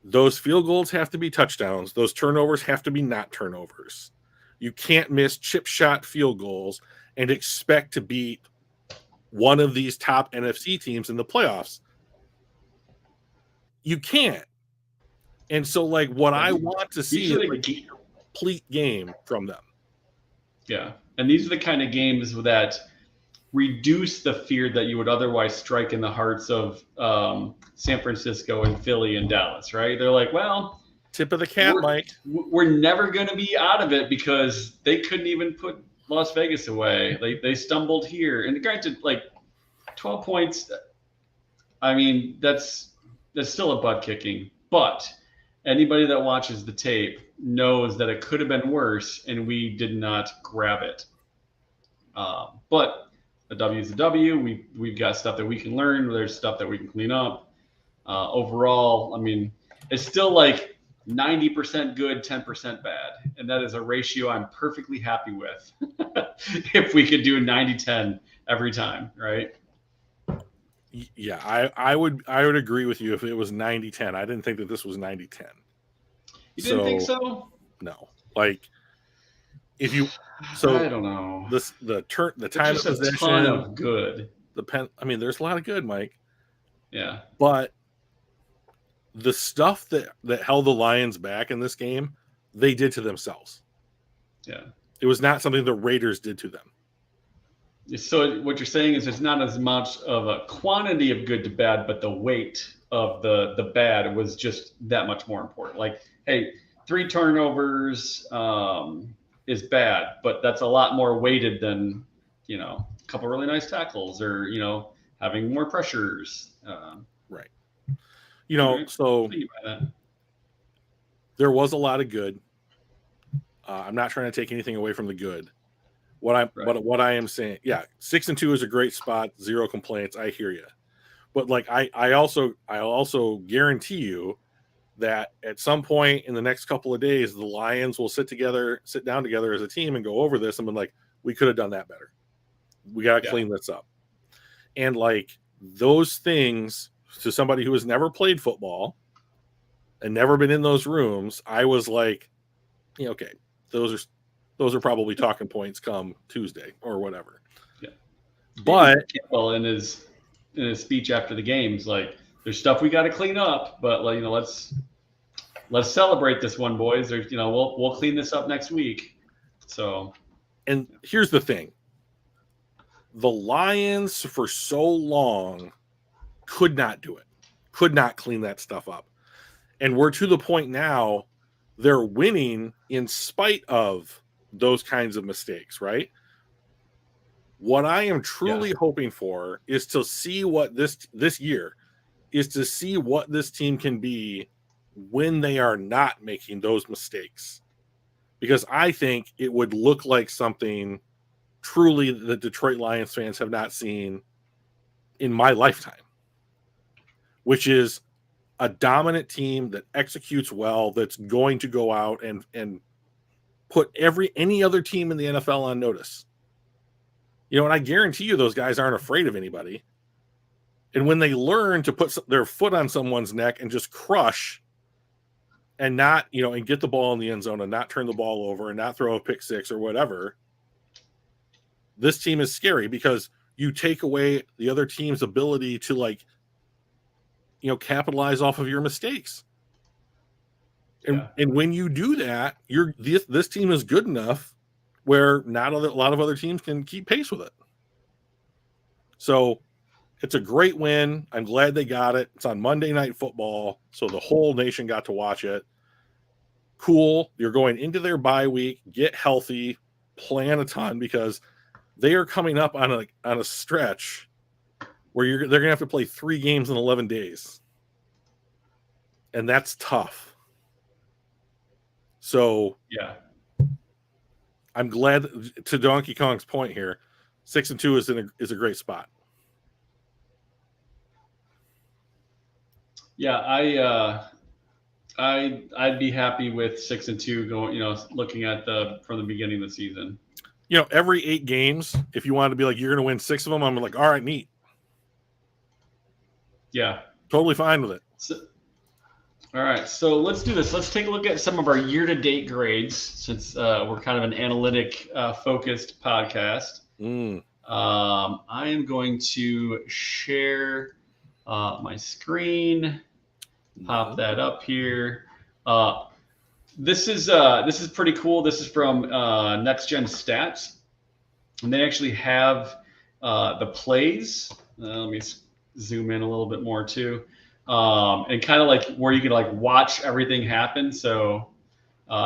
S1: Those field goals have to be touchdowns. Those turnovers have to be not turnovers. You can't miss chip shot field goals and expect to beat one of these top NFC teams in the playoffs. You can't. And so, like, what I want to see is like a complete game from them.
S2: Yeah. And these are the kind of games that reduce the fear that you would otherwise strike in the hearts of San Francisco and Philly and Dallas, right? They're like, well,
S1: tip of the cap, Mike.
S2: We're never going to be out of it because they couldn't even put Las Vegas away. They stumbled here. And granted, like 12 points, I mean, that's still a butt kicking. But anybody that watches the tape knows that it could have been worse, and we did not grab it. But a W is a W. We've got stuff that we can learn. There's stuff that we can clean up. Overall, I mean, it's still like 90% good, 10% bad. And that is a ratio I'm perfectly happy with if we could do 90-10 every time, right?
S1: Yeah, I would agree with you if it was 90-10. I didn't think that this was 90-10.
S2: You didn't think so?
S1: No. Like, I don't know. The time of possession, a ton
S2: of good.
S1: I mean, there's a lot of good, Mike.
S2: Yeah.
S1: But the stuff that held the Lions back in this game, they did to themselves.
S2: Yeah.
S1: It was not something the Raiders did to them.
S2: So what you're saying is there's not as much of a quantity of good to bad, but the weight of the bad was just that much more important. Like, hey, 3 turnovers is bad, but that's a lot more weighted than, you know, a couple really nice tackles or, you know, having more pressures.
S1: Right. You know, so there was a lot of good. I'm not trying to take anything away from the good. What I am saying, yeah, 6-2 is a great spot. 0 complaints. I hear you. But like, I also guarantee you that at some point in the next couple of days, the Lions will sit down together as a team and go over this and be like, we could have done that better. We got to clean this up. And like those things, to somebody who has never played football and never been in those rooms, I was like, yeah, okay, those are probably talking points come Tuesday or whatever.
S2: Yeah.
S1: But
S2: Campbell in his speech after the games, like, there's stuff we got to clean up, but like, you know, let's celebrate this one, boys. There's, you know, we'll clean this up next week. So,
S1: and here's the thing. The Lions for so long could not do it. Could not clean that stuff up. And we're to the point now they're winning in spite of those kinds of mistakes, right? What I am truly hoping for is to see what this year, is to see what this team can be when they are not making those mistakes. Because I think it would look like something truly the Detroit Lions fans have not seen in my lifetime, which is a dominant team that executes well, that's going to go out and put any other team in the NFL on notice. You know, and I guarantee you those guys aren't afraid of anybody. And when they learn to put their foot on someone's neck and just crush and not, you know, and get the ball in the end zone and not turn the ball over and not throw a pick six or whatever, this team is scary because you take away the other team's ability to, like, you know, capitalize off of your mistakes. And when you do that, this team is good enough where not a lot of other teams can keep pace with it. So it's a great win. I'm glad they got it. It's on Monday Night Football, so the whole nation got to watch it. Cool. You're going into their bye week. Get healthy. Plan a ton because they are coming up on a stretch where they're going to have to play 3 games in 11 days. And that's tough. So
S2: yeah,
S1: I'm glad, to Donkey Kong's point here, 6-2 is a great spot.
S2: Yeah, I'd be happy with 6-2 going. You know, looking at from the beginning of the season.
S1: You know, every 8 games, if you wanted to be like you're going to win 6 of them, I'm like, all right, neat.
S2: Yeah,
S1: totally fine with it.
S2: All right, so let's do this. Let's take a look at some of our year-to-date grades, since we're kind of an analytic-focused podcast. I am going to share my screen. Pop that up here. This is pretty cool. This is from Next Gen Stats, and they actually have the plays. Let me zoom in a little bit more too. And kind of like where you can like watch everything happen. So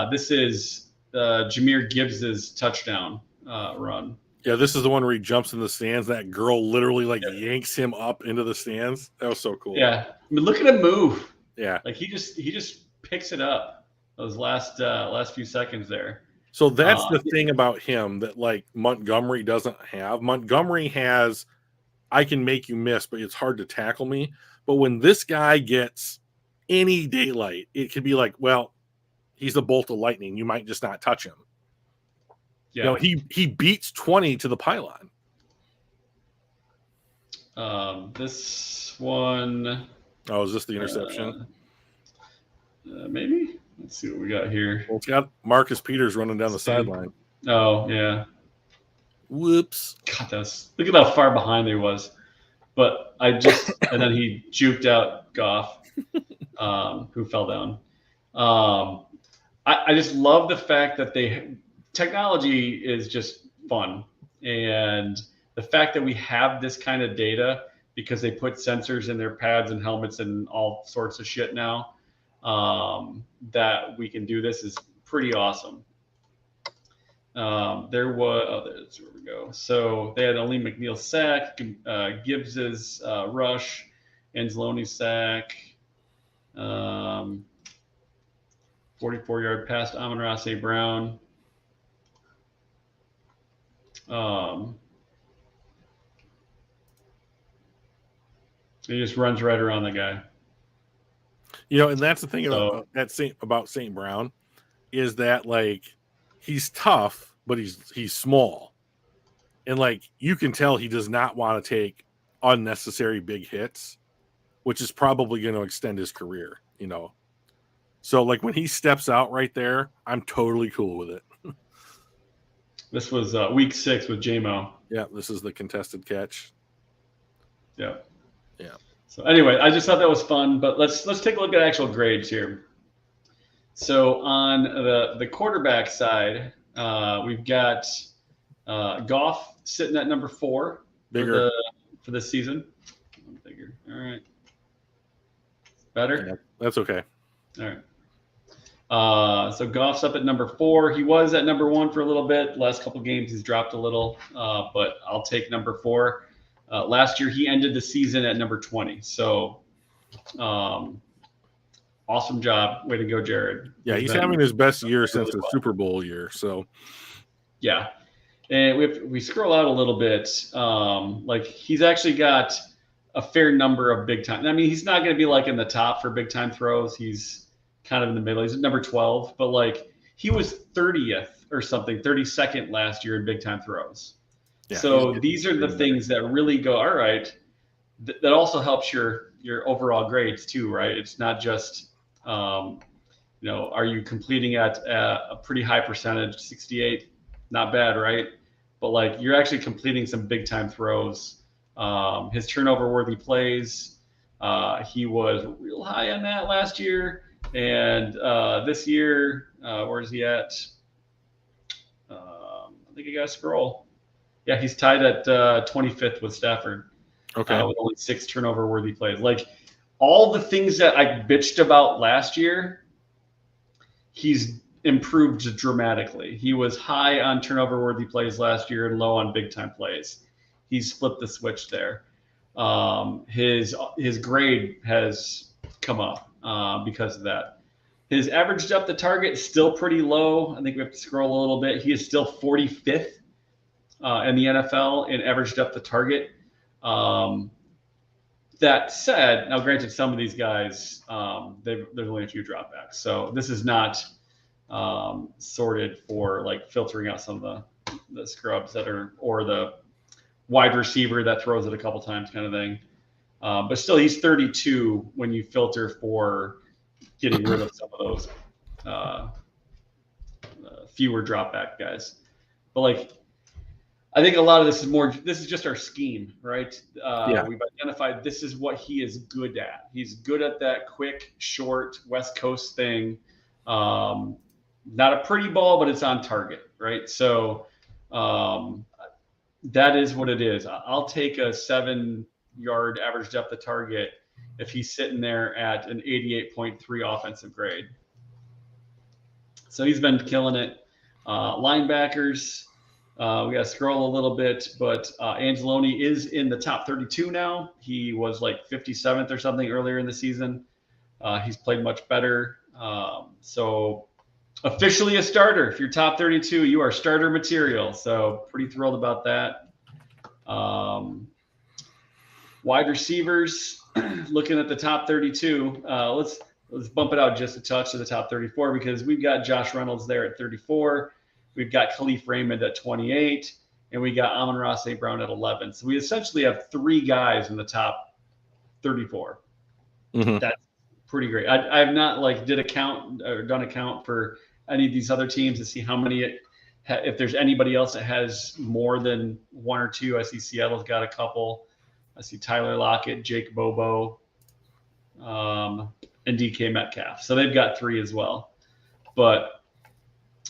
S2: this is Jahmyr Gibbs's touchdown run.
S1: Yeah, this is the one where he jumps in the stands. That girl literally yanks him up into the stands. That was so cool.
S2: Yeah, I mean, look at him move.
S1: Yeah,
S2: like he just picks it up those last few seconds there.
S1: So that's the thing about him that like Montgomery doesn't have. Montgomery has, I can make you miss, but it's hard to tackle me. But when this guy gets any daylight, it could be like, well, he's a bolt of lightning. You might just not touch him. Yeah. You know, he beats 20 to the pylon.
S2: This one.
S1: Oh, is this the interception?
S2: Maybe. Let's see what we got here.
S1: Well, it's got Marcus Peters running down the sideline.
S2: Oh, yeah.
S1: Whoops.
S2: God, look at how far behind he was. But and then he juked out Goff, who fell down. I just love the fact that technology is just fun. And the fact that we have this kind of data because they put sensors in their pads and helmets and all sorts of shit now, that we can do this is pretty awesome. That's where we go. So they had only McNeil sack, Gibbs's rush, Anzalone's sack, 44-yard pass to Amon-Ra St. Brown. He just runs right around the guy.
S1: You know, and that's the thing about St. Brown is that like he's tough, but he's small. And like you can tell he does not want to take unnecessary big hits, which is probably going to extend his career, you know. So like when he steps out right there, I'm totally cool with it.
S2: This was week 6 with J-Mo.
S1: Yeah, this is the contested catch.
S2: Yeah.
S1: Yeah.
S2: So anyway, I just thought that was fun, but let's take a look at actual grades here. So on the quarterback side, we've got Goff sitting at number 4
S1: Bigger.
S2: for this season. Bigger. All right. Better?
S1: Yeah, that's okay.
S2: All right. So Goff's up at number 4. He was at number 1 for a little bit. Last couple games he's dropped a little, but I'll take number 4. Last year he ended the season at number 20. So Awesome job. Way to go, Jared.
S1: Yeah, he's having his best year since the Super Bowl year. So,
S2: yeah. And we scroll out a little bit, like he's actually got a fair number of big time. I mean, he's not going to be like in the top for big time throws. He's kind of in the middle. He's at number 12, but like he was 30th or something, 32nd last year in big time throws. Yeah, so these are the things that really go, all right. That also helps your overall grades too, right? It's not just, are you completing at a pretty high percentage, 68? Not bad, right? But like you're actually completing some big time throws. His turnover worthy plays, he was real high on that last year. And this year, where is he at? I think I got to scroll. Yeah, he's tied at 25th with Stafford. Okay. With only 6 turnover worthy plays. Like all the things that I bitched about last year, he's improved dramatically. He was high on turnover worthy plays last year and low on big time plays. He's flipped the switch there. His grade has come up because of that. His average depth of target is still pretty low. I think we have to scroll a little bit. He is still 45th in the NFL in average depth of target. That said, now granted, some of these guys, there's only a few dropbacks. So this is not sorted for like filtering out some of the scrubs that are, or the wide receiver that throws it a couple times kind of thing. But still, he's 32 when you filter for getting rid of some of those fewer dropback guys. But like, I think a lot of this is just our scheme, right? We've identified this is what he is good at. He's good at that quick, short West Coast thing. Not a pretty ball, but it's on target, right? So that is what it is. I'll take a 7-yard average depth of target if he's sitting there at an 88.3 offensive grade. So he's been killing it. Linebackers, we got to scroll a little bit, but Anzalone is in the top 32 now. He was like 57th or something earlier in the season. He's played much better. So officially a starter. If you're top 32, you are starter material. So pretty thrilled about that. Wide receivers, looking at the top 32. Let's bump it out just a touch to the top 34 because we've got Josh Reynolds there at 34. We've got Khalif Raymond at 28, and we got Amon-Ra St. Brown at 11. So we essentially have 3 guys in the top 34. Mm-hmm. That's pretty great. I have not done a count for any of these other teams to see how many, if there's anybody else that has more than 1 or 2. I see Seattle's got a couple. I see Tyler Lockett, Jake Bobo, and DK Metcalf. So they've got 3 as well. But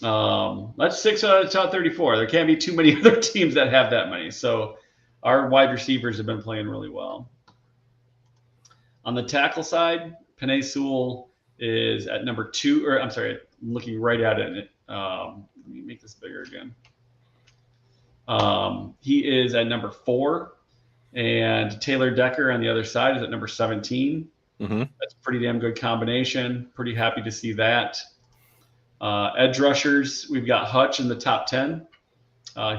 S2: that's 6 out of the top 34. There can't be too many other teams that have that many. So our wide receivers have been playing really well. On the tackle side, Penei Sewell is at number 2, or I'm sorry, looking right at it. Let me make this bigger again. He is at number 4, and Taylor Decker on the other side is at number 17. Mm-hmm. That's a pretty damn good combination. Pretty happy to see that. Edge rushers, we've got Hutch in the top 10.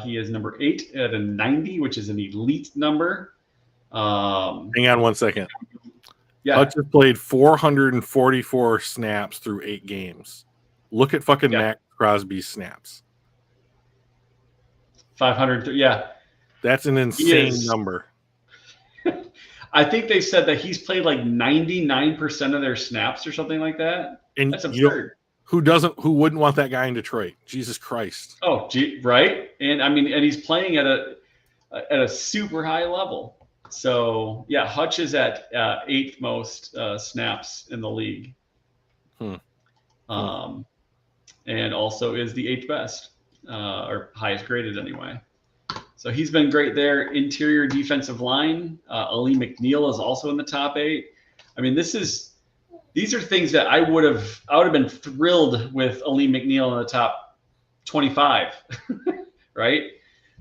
S2: He is number 8 at a 90, which is an elite number.
S1: Hang on one second.
S2: Yeah.
S1: Hutch has played 444 snaps through 8 games. Look at fucking Max Crosby's snaps.
S2: 500. Yeah.
S1: That's an insane number.
S2: I think they said that he's played like 99% of their snaps or something like that. And that's absurd.
S1: Who wouldn't want that guy in Detroit? Jesus Christ.
S2: Oh, right. And I mean, and he's playing at a super high level. So yeah, Hutch is at 8th most snaps in the league. And also is the 8th best, or highest graded anyway. So he's been great there. Interior defensive line, Ali McNeil is also in the top 8. I mean, these are things that I would have been thrilled with Ali McNeil in the top 25, right?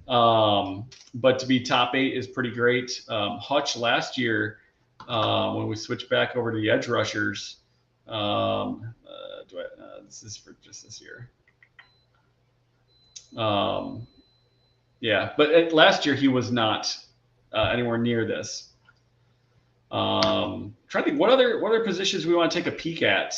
S2: But to be top 8 is pretty great. Hutch last year when we switch back over to the edge rushers. This is for just this year. Yeah, but last year he was not anywhere near this. Trying to think what other positions we want to take a peek at.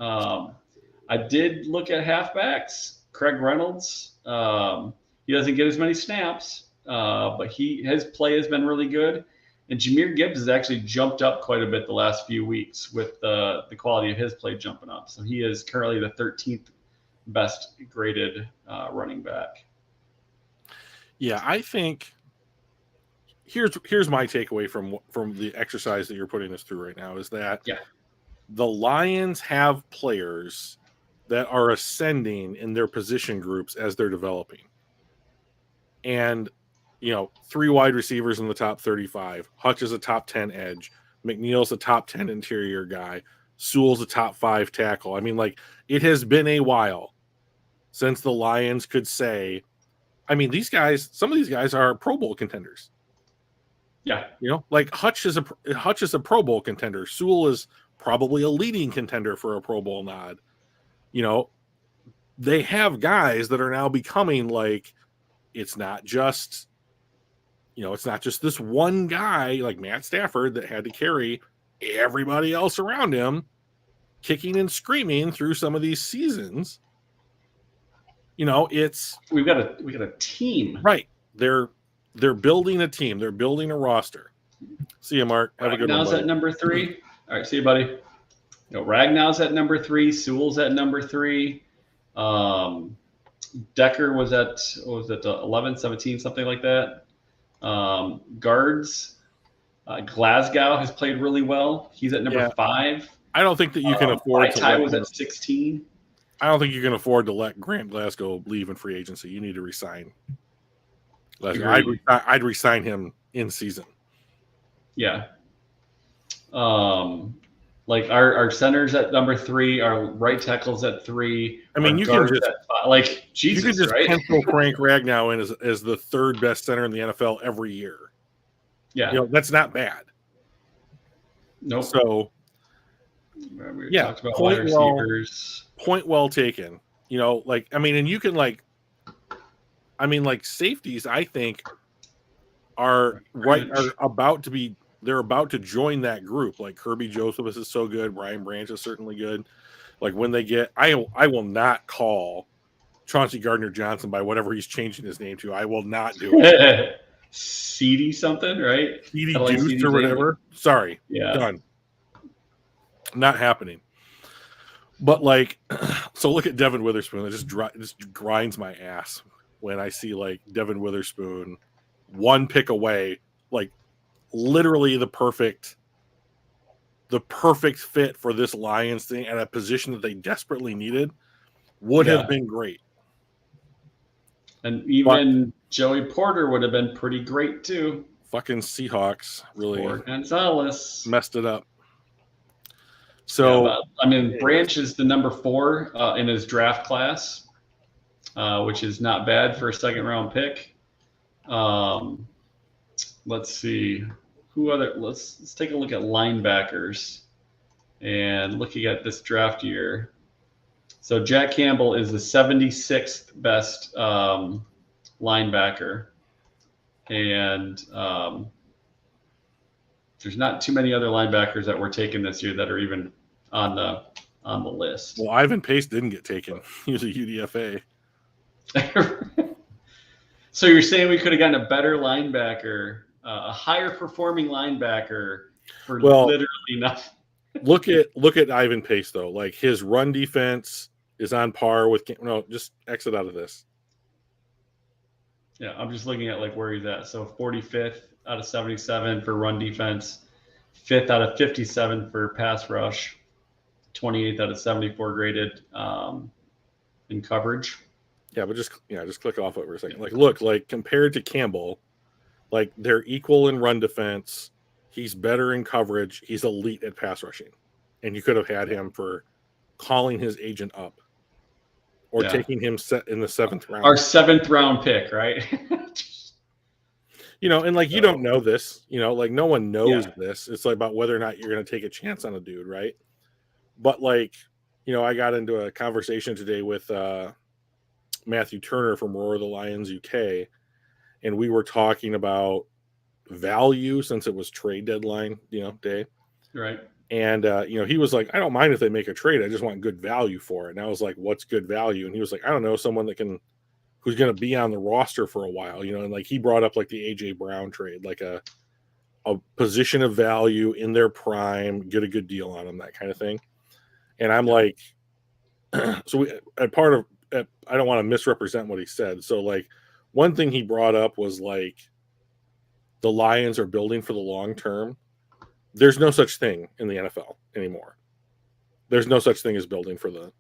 S2: I did look at halfbacks. Craig Reynolds. He doesn't get as many snaps, but his play has been really good. And Jahmyr Gibbs has actually jumped up quite a bit the last few weeks with the quality of his play jumping up. So he is currently the 13th best graded running back.
S1: Yeah, I think here's my takeaway from the exercise that you're putting us through right now is that the Lions have players that are ascending in their position groups as they're developing. And, 3 wide receivers in the top 35. Hutch is a top 10 edge. McNeil's a top 10 interior guy. Sewell's a top 5 tackle. I mean, it has been a while since the Lions could say, some of these guys are Pro Bowl contenders.
S2: Yeah.
S1: Hutch is a Pro Bowl contender. Sewell is probably a leading contender for a Pro Bowl nod. They have guys that are now becoming it's not just this one guy like Matt Stafford that had to carry everybody else around him kicking and screaming through some of these seasons.
S2: We've got a team.
S1: Right. They're building a team. They're building a roster. See you, Mark. Have a good one.
S2: Ragnow's at number 3. All right, see you, buddy. Ragnow's at number 3. Sewell's at number 3. Decker was at 11, 17, something like that. Guards. Glasgow has played really well. He's at number 5.
S1: I don't think that you can afford to.
S2: Ty was at 16.
S1: I don't think you can afford to let Grant Glasgow leave in free agency. You need to resign. I'd resign him in season.
S2: Yeah. Our centers at number 3, our right tackles at 3.
S1: You can just
S2: Jesus,
S1: you can just
S2: right?
S1: pencil Frank Ragnow in as the 3rd best center in the NFL every year.
S2: Yeah,
S1: that's not bad.
S2: Nope.
S1: So,
S2: talked about wide receivers.
S1: Point well taken. And you can safeties. I think are about to be. They're about to join that group. Like Kirby Josephus is so good. Brian Branch is certainly good. When they get, I will not call Chauncey Gardner-Johnson by whatever he's changing his name to. I will not do it.
S2: CD something, right?
S1: CD Deuce or whatever. Sorry.
S2: Yeah.
S1: Done. Not happening. But so look at Devin Witherspoon. It just grinds my ass when I see Devin Witherspoon one pick away, literally the perfect fit for this Lions thing at a position that they desperately needed would have been great.
S2: And even Joey Porter would have been pretty great too.
S1: Fucking Seahawks really
S2: Gonzalez
S1: messed it up. So
S2: Branch is the number 4 in his draft class, which is not bad for a 2nd round pick. Let's see let's take a look at linebackers and looking at this draft year. So Jack Campbell is the 76th best linebacker, and there's not too many other linebackers that were taken this year that are even on the list.
S1: Well, Ivan Pace didn't get taken. He was a UDFA.
S2: So you're saying we could have gotten a better linebacker, a higher performing linebacker for literally nothing.
S1: Look at Ivan Pace though. His run defense is on par with. No, just exit out of this.
S2: Yeah, I'm just looking at where he's at. So 45th out of 77 for run defense, 5th out of 57 for pass rush, 28th out of 74 graded in coverage.
S1: Yeah, but just click off it for a second. Look, compared to Campbell, they're equal in run defense. He's better in coverage. He's elite at pass rushing. And you could have had him for calling his agent up or taking him set in the 7th round.
S2: Our 7th round pick, right?
S1: You know, and like you don't know this, you know, like no one knows
S2: Yeah.
S1: this. It's like about whether or not you're going to take a chance on a dude, right? But like, you know, I got into a conversation today with Matthew Turner from Roar of the Lions UK, and we were talking about value since it was trade deadline, you know, day.
S2: Right.
S1: And you know, he was like, I don't mind if they make a trade. I just want good value for it. And I was like, what's good value? And he was like, I don't know, someone that can who's going to be on the roster for a while, you know. And like he brought up like the AJ Brown trade, like a position of value in their prime, get a good deal on them, that kind of thing. And I'm like, so we, at part of, I don't want to misrepresent what he said. So like one thing he brought up was like the Lions are building for the long term. There's no such thing in the NFL anymore. There's no such thing as building for the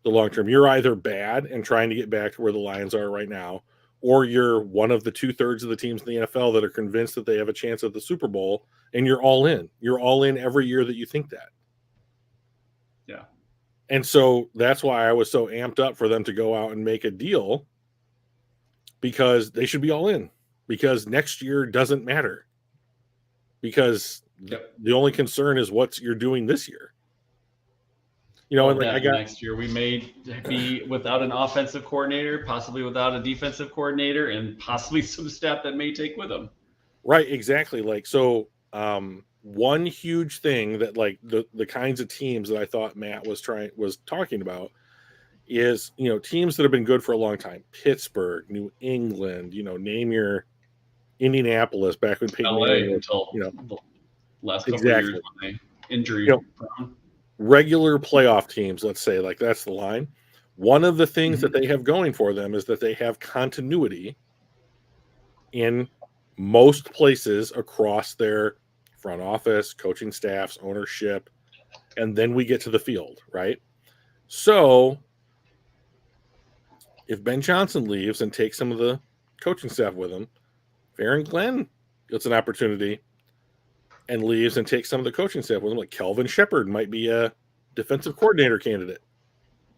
S1: long term. You're either bad and trying to get back to where the Lions are right now, or you're one of the 2/3 of the teams in the NFL that are convinced that they have a chance at the Super Bowl, and you're all in. You're all in every year that you think that.
S2: Yeah.
S1: And so that's why I was so amped up for them to go out and make a deal, because they should be all in, because next year doesn't matter, because the only concern is what you're doing this year. You know,
S2: well,
S1: and like
S2: next year we may be without an offensive coordinator, possibly without a defensive coordinator, and possibly some staff that may take with them.
S1: Right, exactly. Like so, one huge thing that like the kinds of teams that I thought Matt was talking about is, you know, teams that have been good for a long time. Pittsburgh, New England, you know, name your Indianapolis back when Peyton Manning was,
S2: until
S1: you know,
S2: the last couple of years when they injury.
S1: You know, regular playoff teams, let's say, like that's the line. One of the things that they have going for them is that they have continuity in most places across their front office, coaching staffs, ownership, and then we get to the field, right? So if Ben Johnson leaves and takes some of the coaching staff with him, Farron Glenn gets an opportunity and leaves and takes some of the coaching staff with him. Like Kelvin Shepard might be a defensive coordinator candidate.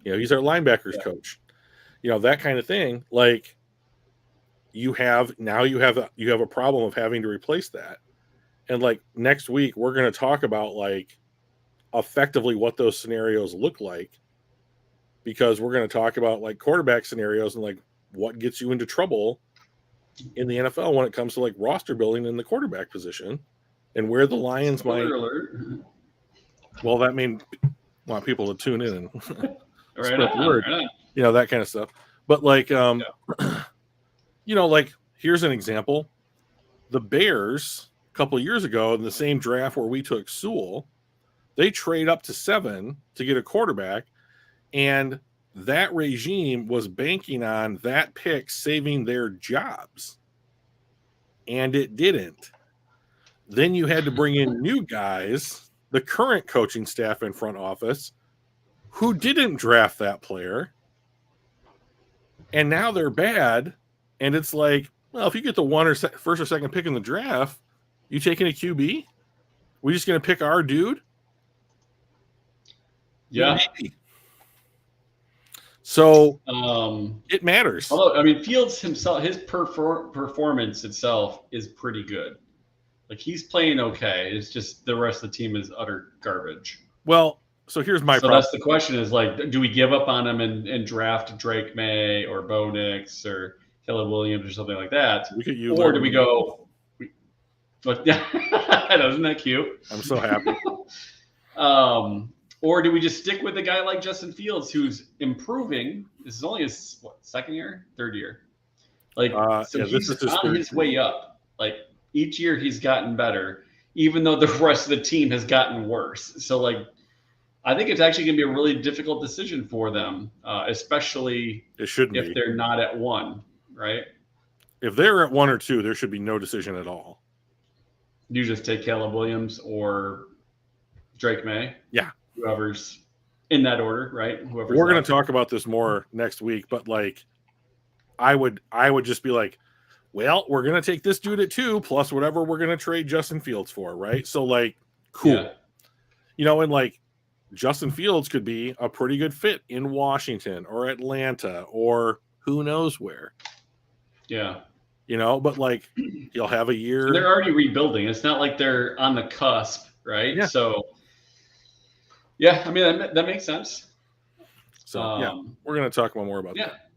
S1: You know, he's our linebackers coach. You know, that kind of thing. Like you have a problem of having to replace that. And like next week, we're going to talk about like effectively what those scenarios look like, because we're going to talk about like quarterback scenarios and like what gets you into trouble in the NFL when it comes to like roster building in the quarterback position, and where the Lions
S2: Spoiler
S1: might.
S2: Alert.
S1: Well, that means want people to tune in and
S2: spread the word,
S1: you know, that kind of stuff. But like, you know, like here's an example: the Bears a couple of years ago in the same draft where we took Sewell, they trade up to 7 to get a quarterback, and that regime was banking on that pick saving their jobs, and it didn't. Then you had to bring in new guys, the current coaching staff and front office, who didn't draft that player, and now they're bad. And it's like, well, if you get the first or second pick in the draft, you taking a QB? We just going to pick our dude?
S2: Yeah.
S1: Maybe. So it matters.
S2: Although, I mean, Fields himself, his performance itself is pretty good. Like he's playing okay. It's just the rest of the team is utter garbage.
S1: Well, so here's my problem.
S2: That's the question: is like, do we give up on him and draft Drake May or Bo Nix or Caleb Williams or something like that? Or do we go? But isn't that cute?
S1: I'm so happy.
S2: Or do we just stick with a guy like Justin Fields, who's improving? This is only his third year. Like, so he's on his way up. Like each year he's gotten better, even though the rest of the team has gotten worse. So like, I think it's actually going to be a really difficult decision for them, especially if they're not at 1, right?
S1: If they're at 1 or 2, there should be no decision at all.
S2: You just take Caleb Williams or Drake May.
S1: Yeah.
S2: Whoever's in that order, right? We're
S1: going to talk about this more next week, but like, I would just be like, well, we're going to take this dude at 2 plus whatever we're going to trade Justin Fields for, right? So like, cool. Yeah. You know, and like Justin Fields could be a pretty good fit in Washington or Atlanta or who knows where.
S2: Yeah.
S1: You know, but like He'll have a year.
S2: And they're already rebuilding. It's not like they're on the cusp, right?
S1: Yeah.
S2: So, yeah, I mean, that makes sense.
S1: So, yeah, we're going to talk more about that.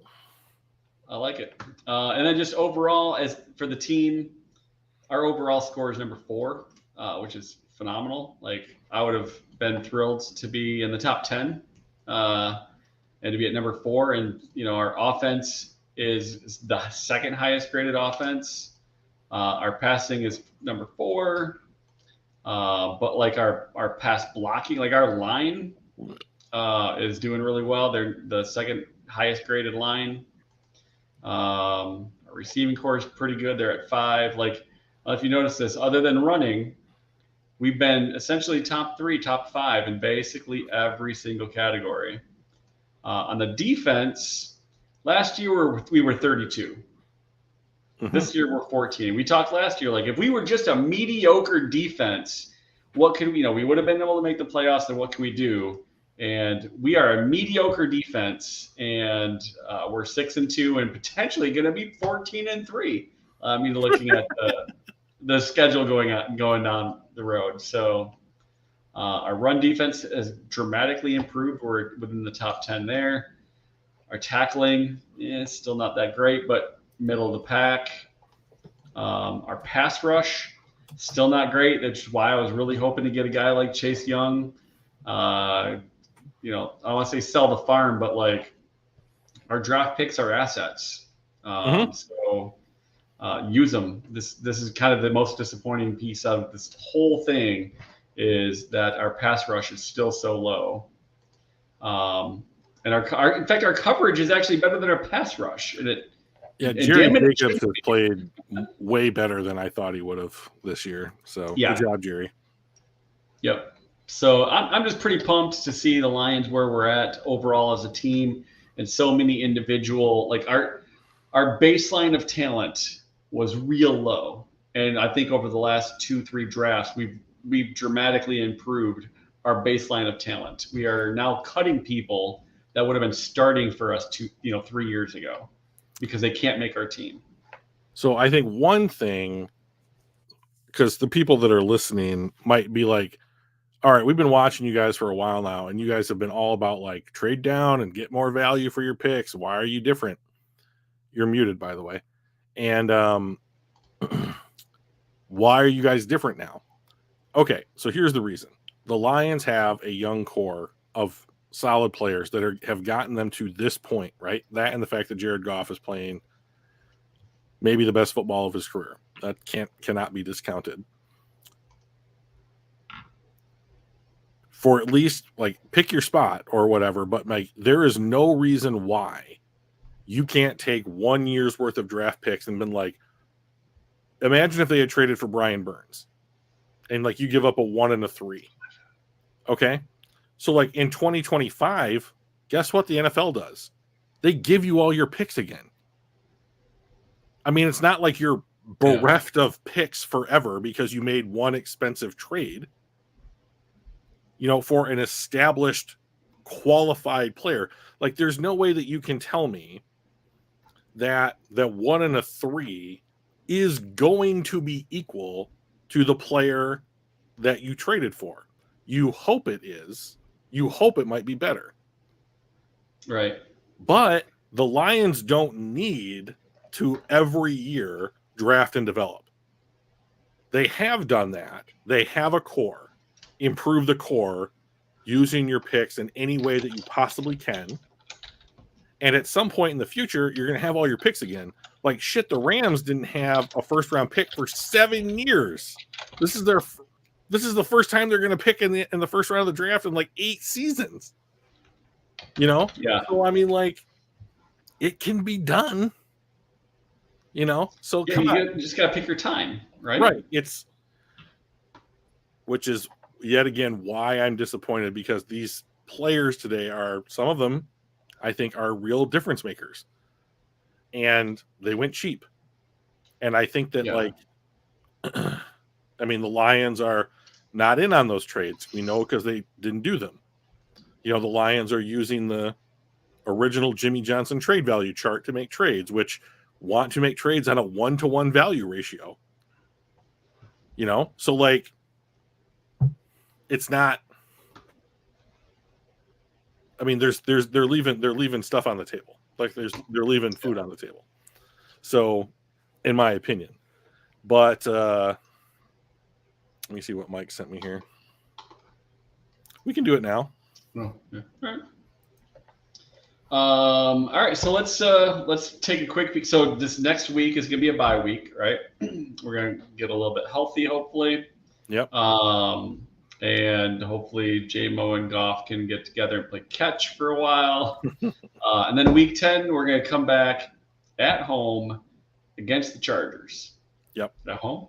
S2: I like it. And then just overall, as for the team, our overall score is number 4, which is phenomenal. Like, I would have been thrilled to be in the top 10 and to be at number 4. And, our offense is the second highest graded offense. Our passing is number 4. But like our pass blocking, like our line is doing really well. They're the second highest graded line. Our receiving core is pretty good. They're at 5. Like, if you notice this, other than running, we've been essentially top 3, top 5 in basically every single category. On the defense, last year we were 32. Mm-hmm. This year we're 14. We talked last year, like, if we were just a mediocre defense, what could we, we would have been able to make the playoffs, then what can we do? And we are a mediocre defense, and we're 6-2 and potentially going to be 14-3. I mean, looking at the schedule going down the road. So our run defense has dramatically improved. We're within the top 10 there. Our tackling is still not that great, but middle of the pack. Our pass rush, still not great. That's why I was really hoping to get a guy like Chase Young. I don't want to say sell the farm, but like, our draft picks are assets. So use them. This is kind of the most disappointing piece of this whole thing, is that our pass rush is still so low. And in fact, our coverage is actually better than our pass rush.
S1: Jerry Jacobs has played way better than I thought he would have this year. So good job, Jerry.
S2: Yep. So I'm just pretty pumped to see the Lions where we're at overall as a team, and so many individual, like our baseline of talent was real low. And I think over the last 2-3 drafts, we've dramatically improved our baseline of talent. We are now cutting people that would have been starting for us 3 years ago, because they can't make our team.
S1: So I think one thing, because the people that are listening might be like, all right, we've been watching you guys for a while now, and you guys have been all about like trade down and get more value for your picks. Why are you different? You're muted, by the way. And why are you guys different now? Okay, so here's the reason. The Lions have a young core of solid players that have gotten them to this point, right? That and the fact that Jared Goff is playing maybe the best football of his career. That cannot be discounted. For at least, like, pick your spot or whatever, but like, there is no reason why you can't take 1 year's worth of draft picks and been like, imagine if they had traded for Brian Burns and like you give up a 1 and a 3. Okay. So like in 2025, guess what the NFL does? They give you all your picks again. I mean, it's not like you're bereft of picks forever because you made one expensive trade, for an established, qualified player. Like, there's no way that you can tell me that 1 and a 3 is going to be equal to the player that you traded for. You hope it is. You hope it might be better.
S2: Right.
S1: But the Lions don't need to every year draft and develop. They have done that. They have a core. Improve the core using your picks in any way that you possibly can. And at some point in the future, you're going to have all your picks again. Like, shit, the Rams didn't have a first-round pick for 7 years. This is the first time they're going to pick in the first round of the draft in like 8 seasons. Yeah. So I mean, like, it can be done. So
S2: you just got to pick your time, right?
S1: Right. Which is yet again why I'm disappointed, because these players today some of them, I think, are real difference makers, and they went cheap. And I think that I mean, the Lions are not in on those trades. We know because they didn't do them. The Lions are using the original Jimmy Johnson trade value chart to make trades, which want to make trades on a 1-to-1 value ratio. So like, it's not. I mean, they're leaving stuff on the table. Like they're leaving food on the table. So, in my opinion, but let me see what Mike sent me here. We can do it now.
S2: Oh, yeah. All right. So let's take a quick peek. So this next week is gonna be a bye week, right? We're gonna get a little bit healthy, hopefully.
S1: Yep.
S2: And hopefully J-Mo and Goff can get together and play catch for a while. And then week 10, we're gonna come back at home against the Chargers.
S1: Yep.
S2: At home.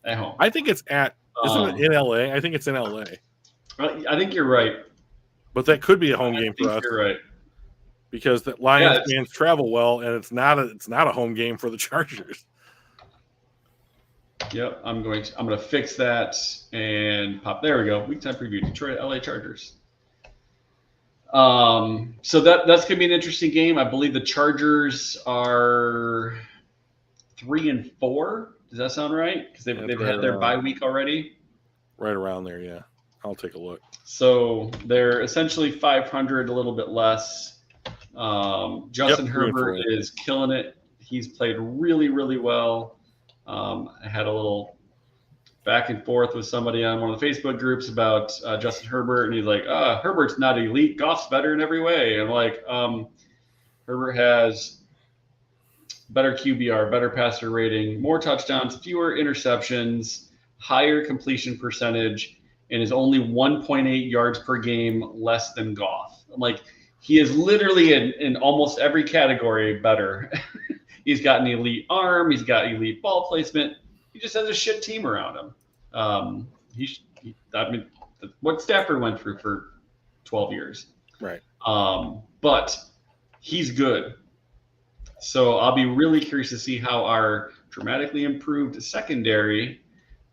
S2: At home.
S1: I think it's isn't it in LA? I think it's in LA.
S2: I think you're right.
S1: But that could be a home game for us.
S2: You're right.
S1: Because the Lions fans travel well, and it's not a home game for the Chargers.
S2: Yep, I'm gonna fix that and pop. There we go. Week 10 preview: Detroit, LA Chargers. So that's gonna be an interesting game. I believe the Chargers are 3-4. Does that sound right? Because they've had their bye week already.
S1: Right around there, yeah. I'll take a look.
S2: So they're essentially 500, a little bit less. Justin Herbert is killing it. He's played really, really well. I had a little back and forth with somebody on one of the Facebook groups about Justin Herbert, and he's like, Herbert's not elite. Goff's better in every way. And I'm like, Herbert has better QBR, better passer rating, more touchdowns, fewer interceptions, higher completion percentage, and is only 1.8 yards per game less than Goff. I'm like, he is literally in almost every category better. He's got an elite arm. He's got elite ball placement. He just has a shit team around him. I mean, what Stafford went through for 12 years.
S1: Right.
S2: But he's good. So I'll be really curious to see how our dramatically improved secondary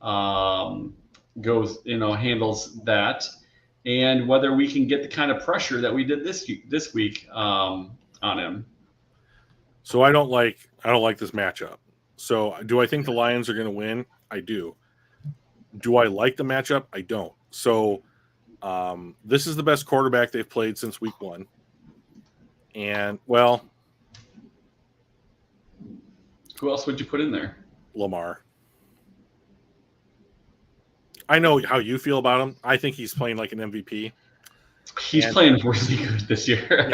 S2: handles that, and whether we can get the kind of pressure that we did this week on him.
S1: So I don't like this matchup. So do I think the Lions are going to win? I do. Do I like the matchup? I don't. So this is the best quarterback they've played since week 1. And, well,
S2: who else would you put in there?
S1: Lamar. I know how you feel about him. I think he's playing like an MVP.
S2: He's playing really good this year.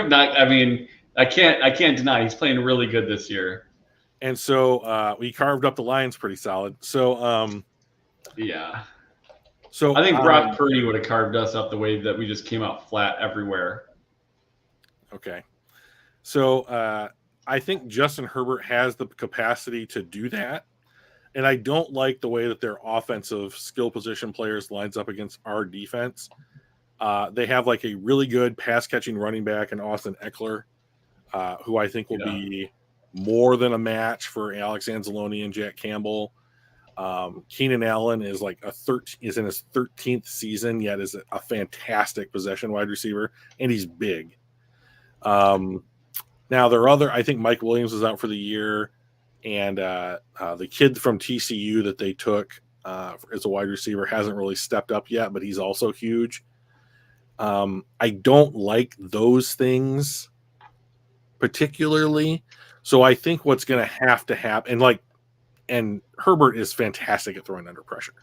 S2: I can't deny he's playing really good this year.
S1: And so we carved up the Lions pretty solid. So
S2: yeah.
S1: So
S2: I think Brock Purdy would have carved us up the way that we just came out flat everywhere.
S1: Okay. So I think Justin Herbert has the capacity to do that. And I don't like the way that their offensive skill position players lines up against our defense. They have like a really good pass catching running back in Austin Eckler, who I think will be more than a match for Alex Anzalone and Jack Campbell. Keenan Allen is is in his 13th season, yet is a fantastic possession wide receiver, and he's big. Now I think Mike Williams is out for the year, and the kid from TCU that they took as a wide receiver hasn't really stepped up yet, but he's also huge. I don't like those things particularly. So I think what's going to happen, and Herbert is fantastic at throwing under pressure.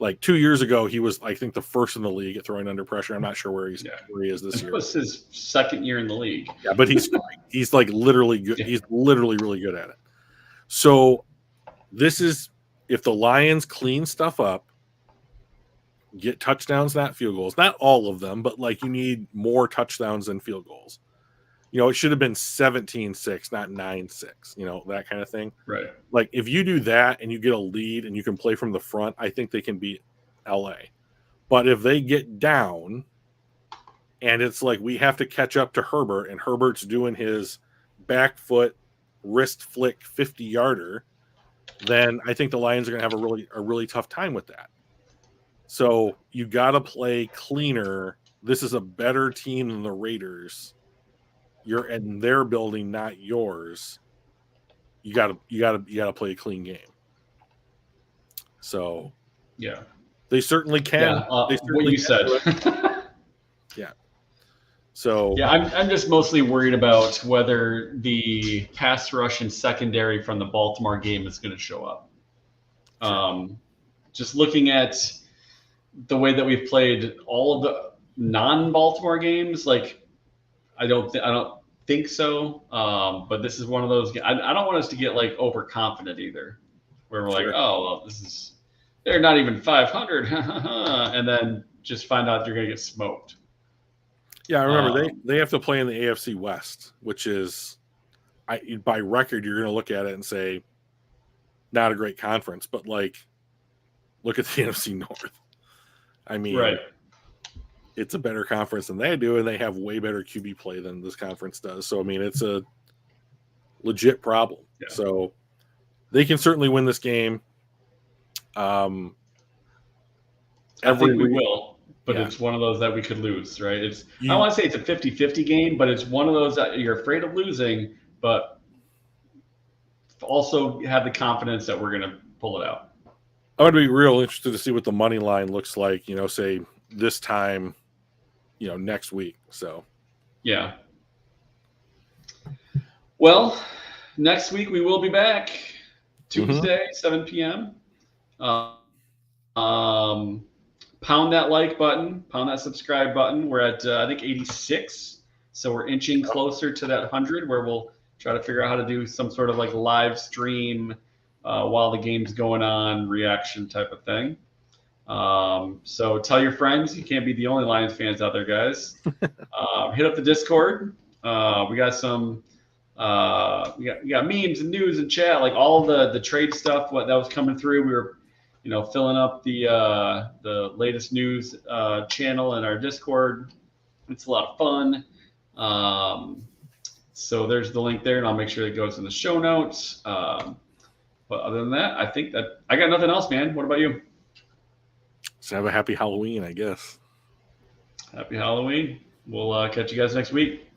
S1: Like 2 years ago, he was, I think, the first in the league at throwing under pressure. I'm not sure where he is this year.
S2: It was his second year in the league.
S1: Yeah, but he's like literally good. Yeah. He's literally really good at it. So this is, if the Lions clean stuff up, get touchdowns, not field goals, not all of them, but like you need more touchdowns than field goals. It should have been 17-6, not 9-6, that kind of thing.
S2: Right.
S1: Like if you do that and you get a lead and you can play from the front, I think they can beat LA. But if they get down and it's like we have to catch up to Herbert and Herbert's doing his back foot wrist flick 50-yarder, then I think the Lions are going to have a really tough time with that. So you got to play cleaner. This is a better team than the Raiders. You're in their building, not yours. You got to play a clean game. So
S2: Yeah.
S1: they certainly can.
S2: Yeah. What you said.
S1: Yeah. So
S2: yeah, I'm just mostly worried about whether the pass rush and secondary from the Baltimore game is going to show up. Just looking at the way that we've played all of the non-Baltimore games, like I don't think so. But this is one of those. I don't want us to get like overconfident either, where we're like, oh, well, they're not even 500, and then just find out you're going to get smoked.
S1: Yeah, I remember they have to play in the AFC West, which is, by record, you're going to look at it and say, not a great conference, but like, look at the NFC North. I mean,
S2: right.
S1: It's a better conference than they do, and they have way better QB play than this conference does. So, I mean, it's a legit problem.
S2: Yeah.
S1: So, they can certainly win this game.
S2: I think we will. But it's one of those that we could lose, right? I don't want to say it's a 50-50 game, but it's one of those that you're afraid of losing, but also have the confidence that we're going to pull it out.
S1: I would be real interested to see what the money line looks like, say this time, next week. So,
S2: yeah. Well, next week we will be back Tuesday, 7 p.m. Pound that like button, pound that subscribe button. We're at, I think, 86. So we're inching closer to that 100 where we'll try to figure out how to do some sort of like live stream while the game's going on, reaction type of thing. So tell your friends. You can't be the only Lions fans out there, guys. Hit up the Discord. We got some we got memes and news and chat, like all of the trade stuff that was coming through. We were filling up the latest news channel in our Discord. It's a lot of fun. So there's the link there, and I'll make sure it goes in the show notes. But other than that, I think that I got nothing else, man. What about you?
S1: So have a happy Halloween, I guess.
S2: Happy Halloween. We'll catch you guys next week.